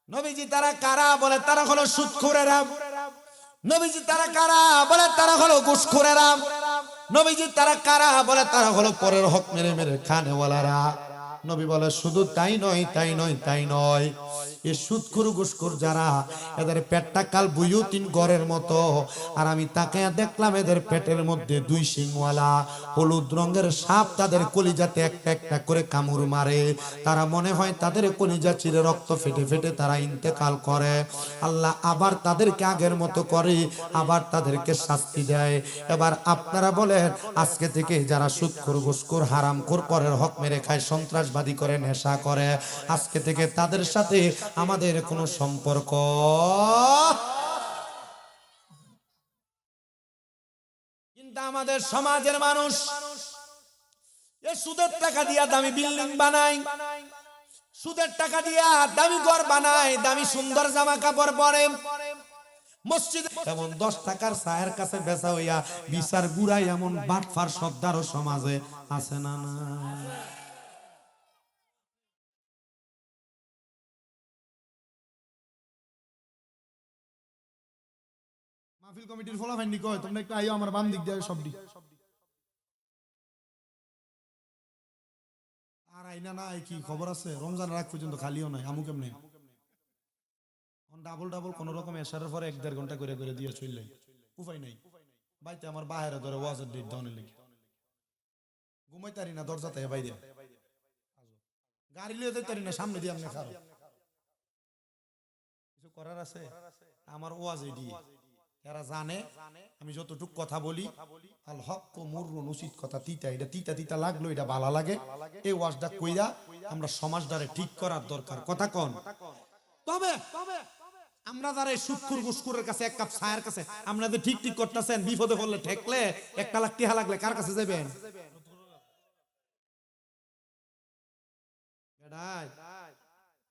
নবীজি তারা কারা? বলে তারা হলো সুদখোরেরা। নবীজি তারা কারা? বলে তারা হলো ঘুষখোরেরা। নবীজি তারা কারা? বলে তারা হলো পরের হক মেরে মেরে খানেওয়ালারা। নবী বলে শুধু তাই নয় তাই নয় তাই নয়, এই সুদখোর ঘুষখোর যারা এদের পেটটা কাল বুয়ুতিন ঘরের মতো, আর আমি তাকে দেখলাম এদের পেটের মধ্যে 2 শিংওয়ালা হলুদ রঙের সাপ তাদের কলিজাতে একটা একটা করে কামড় মারে। তারা মনে হয় তাদের কলিজা চিরে রক্ত ফেটে ফেটে তারা ইন্তেকাল করে। আল্লাহ আবার তাদেরকে আগের মতো করে, আবার তাদেরকে শাস্তি দেয়। এবার আপনারা বলেন আজকে থেকে যারা সুদখোর ঘুষখোর হারামখোর পরের হক মেরে খায়, সন্ত্রাসবাদী করে, নেশা করে, আজকে থেকে তাদের সাথে আমাদের কোনো সম্পর্ক। কিন্তু আমাদের সমাজের মানুষ এই সুদের টাকা দিয়া দামি বিল্ডিং বানায়, সুদের টাকা দিয়া দামি ঘর বানায়, দামি সুন্দর জামা কাপড় পরে, মসজিদে এমন 10 টাকার চায়ের কাছে বেচা হইয়া বিচার গুড়াই এমন বাটফার সর্দারও সমাজে আছে না? না মাহফিল কমিটির ফলাফাইনি কয় তোমরা একটু আইও আমার বাম দিক দিয়ে সব দিক আর আইনা না। কি খবর আছে? রমজান রাখ পর্যন্ত খালিও নাই, আমু কেমনে ডাবল ডাবল কোন রকম এশারের পরে 1-1.5 ঘন্টা করে করে দিয়ে চললে উপায় নাই। বাইতে আমার বাইরে ধরে ওয়াজের ডেট দাওনের লেগে ঘুমাই তারি না, দরজাতে বাইরে গাড়ি লিয়ে যেতে পারি না, সামনে দিয়ে আপনি খারাপ কিছু করার আছে। আমার ওয়াজ এই দিয়ে এরা জানে আমি যতটুক কথা বলি আল হক মুররুন, উচিত কথা তিতা, এটা তিতা তিতা লাগলো এটা ভালো লাগে। এই ওয়াজটা কইরা আমরা সমাজটারে ঠিক করার দরকার, কথা কোন? তবে আমরা যারা সুদখোর ঘুষখোরের কাছে এক কাপ চায়ের কাছে আমরা যে ঠিক ঠিক করতেছেন, বিপদে পড়লে ঠেকলে 1 লাখ টাকা লাগলে কার কাছে যাবেন?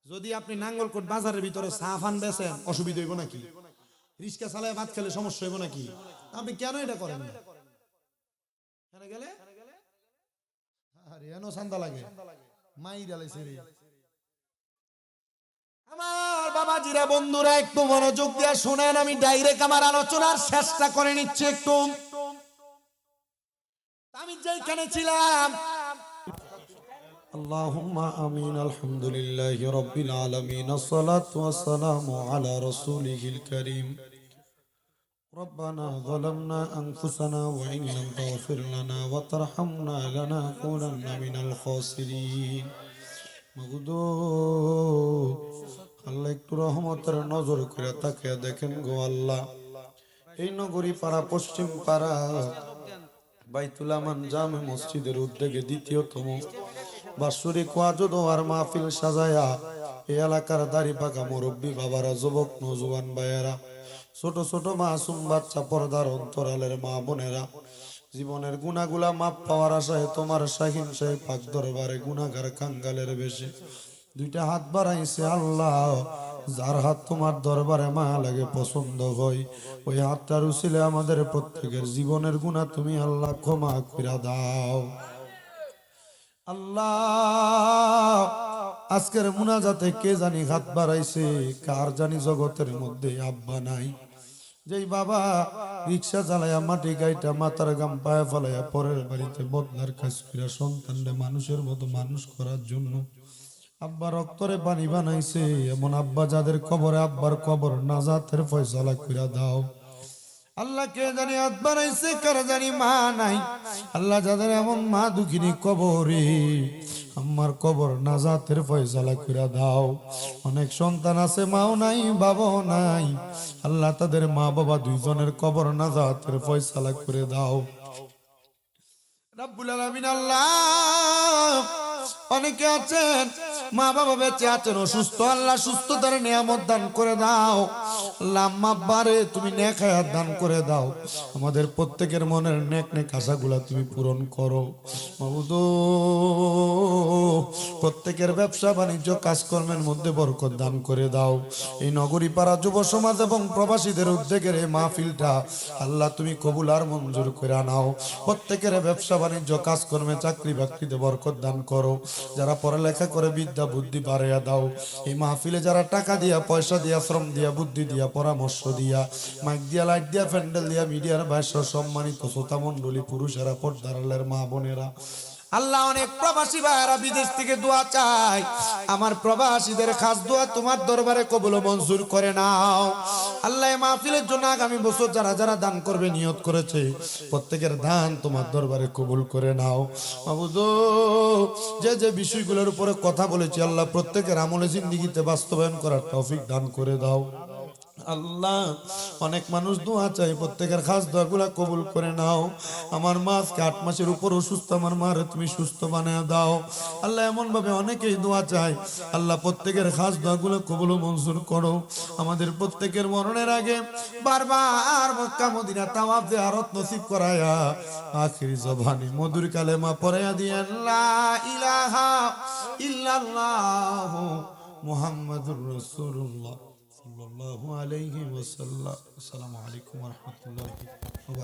যদি আপনি নাঙ্গলকোট বাজারের ভিতরে চা ফান বেচেন অসুবিধা হইব নাকি? রিস্কা চালায় ভাত খেলে সমস্যা হইব নাকি? আপনি কেন এটা করেন না? কেন গেলে আরে এনো চান্দা লাগে মাই ডালাইছে রে। আমার বাবাজিরা বন্ধুরা একটু মনোযোগ দিয়ে শুনেন, আমি ডাইরেক্ট আমার আলোচনার শেষটা করে নিচ্ছি একটু। আমি যেখানে ছিলাম, আল্লাহুম্মা আমিন, আলহামদুলিল্লাহি রাব্বিল আলামিন, আসসালাতু ওয়াসসালামু আলা রাসূলিহিল কারীম। ربنا ظلمنا أنفسنا وإن لم تغفر لنا وترحمنا لنكونن من الخاسرين। মগুদো আল্লাহ একটু রহমতের নজর করে তাকিয়ে দেখেন গো আল্লাহ, এই নগরী পাড়া পশ্চিম পাড়া বাইতুল আমান জামে মসজিদের উদ্যোগে দ্বিতীয়তম বাৎসরিক ওয়াজ ও দোয়ার মাহফিল সাজায়া এই এলাকার দাড়ি পাকা মুরব্বী বাবারা, যুবক নওজোয়ান ভাইয়েরা, ছোট ছোট মাসুম বাচ্চা, পর্দার অন্তরালের মা বোনেরা, জীবনের গুনাহগুলা মাপ পাওয়ার আশায় তোমার শাহিন শাহী পাক দরবারে গুনাহগার কাঙ্গালের বেশে দুইটা হাত বাড়াইছে আল্লাহ। যার হাত তোমার দরবারে মায়া লাগে, পছন্দ হয়, ওই হাতটার উছিলে আমাদের প্রত্যেকের জীবনের গুনাহ তুমি আল্লাহ ক্ষমা করে দাও আল্লাহ। আজকের মুনাজাতে কে জানি হাত বাড়াইছে, কার জানি জগতের মধ্যে আব্বা নাই, যেই বাবা রিক্সা চালাইয়া মাটি গাইটা মাথার গাম পায়ে ফেলাইয়া পরের বাড়িতে বদলার কাজ করে সন্তানরে মানুষের মতো মানুষ করার জন্য আব্বা রক্তরে পানি বানাইছে, এমন আব্বা যাদের কবরে আব্বার কবর নাজাতের ফয়সালা কইরা দাও আল্লাহ। কে জানি হাত বাড়াইছে, কার জানি মা নাই আল্লাহ, যাদের এমন মা দুঃখিনী কবরে আমার কবর নাজাতের ফয়সালা কইরা দাও। অনেক সন্তান আছে মাও নাই বাবাও নাই আল্লাহ, তাদের মা বাবা দুইজনের কবর নাজাতের ফয়সালা করে দাও রব্বুল আলামিন। আল্লাহ অনেকে আছেন মা বাবা বেঁচে আছেন অসুস্থ, আল্লাহ সুস্থতার নিয়ামত দান করে দাও আল্লাহ। আম্মা আব্বারে তুমি নেক হায়াত দান করে দাও, আমাদের প্রত্যেকের মনের নেক নেক আশাগুলা তুমি পূরণ করো মাবুদ। প্রত্যেকের ব্যবসা বাণিজ্য কাজকর্মের মধ্যে বরকত দান করে দাও। এই নগরী পাড়া যুব সমাজ এবং প্রবাসীদের উদ্যোগের এই মাহফিলটা আল্লাহ তুমি কবুল আর মঞ্জুর করে নাও। প্রত্যেকের ব্যবসা বাণিজ্য কাজকর্মে চাকরি বাকরিতে বরকত দান করো। যারা পড়ালেখা করে বিদ্যা বুদ্ধি বাড়াইয়া দাও। এই মাহফিলে যারা টাকা দিয়া, পয়সা দিয়া, শ্রম দিয়া, বুদ্ধি দিয়া, পরামর্শ দিয়া, মাইক দিয়া, লাইট দিয়া, প্যান্ডেল দিয়া, মিডিয়ার ভাষ্য সম্মানিত শ্রোতা মণ্ডলী, পুরুষেরা, পর্দারালের মা বোনেরা, আল্লাহ অনেক প্রবাসী ভাইয়েরা বিদেশ থেকে দোয়া চায়, আমার প্রবাসীদের খাস দোয়া তোমার দরবারে কবুল মঞ্জুর করে নাও আল্লাহ। এই মাহফিলের জন্য আগামী বছর যারা যারা দান করবে নিয়ত করেছে, প্রত্যেকের দান তোমার দরবারে কবুল করে নাও মাবুদ। যে যে বিষয়গুলোর উপরে কথা বলেছি আল্লাহ, প্রত্যেকের আমলে জিন্দেগিতে বাস্তবায়ন করার তৌফিক দান করে দাও আল্লাহ। অনেক মানুষ দোয়া চাই, প্রত্যেকের খাস দোয়াগুলা কবুল করে নাও। আমার মা আজকে 8 মাসের উপর অসুস্থ, আমার মারে তুমি সুস্থ বানায় দাও আল্লাহ। এমন ভাবে অনেকেই দোয়া চাই আল্লাহ, প্রত্যেকের খাস দোয়াগুলো কবুল মঞ্জুর করো। আমাদের প্রত্যেকের মরণের আগে বারবার মক্কা মদিনা তাওয়াফ জিয়ারত নসিব করায়া আখিরি জবানে মধুর কালেমা পড়ায়া দিয়েন লা ইলাহা ইল্লাল্লাহ মুহাম্মাদুর রাসূলুল্লাহ সাল্লাল্লাহু আলাইহি ওয়াসাল্লাম। আসসালামু আলাইকুম ওয়া রাহমাতুল্লাহি ওয়া বারাকাতুহু।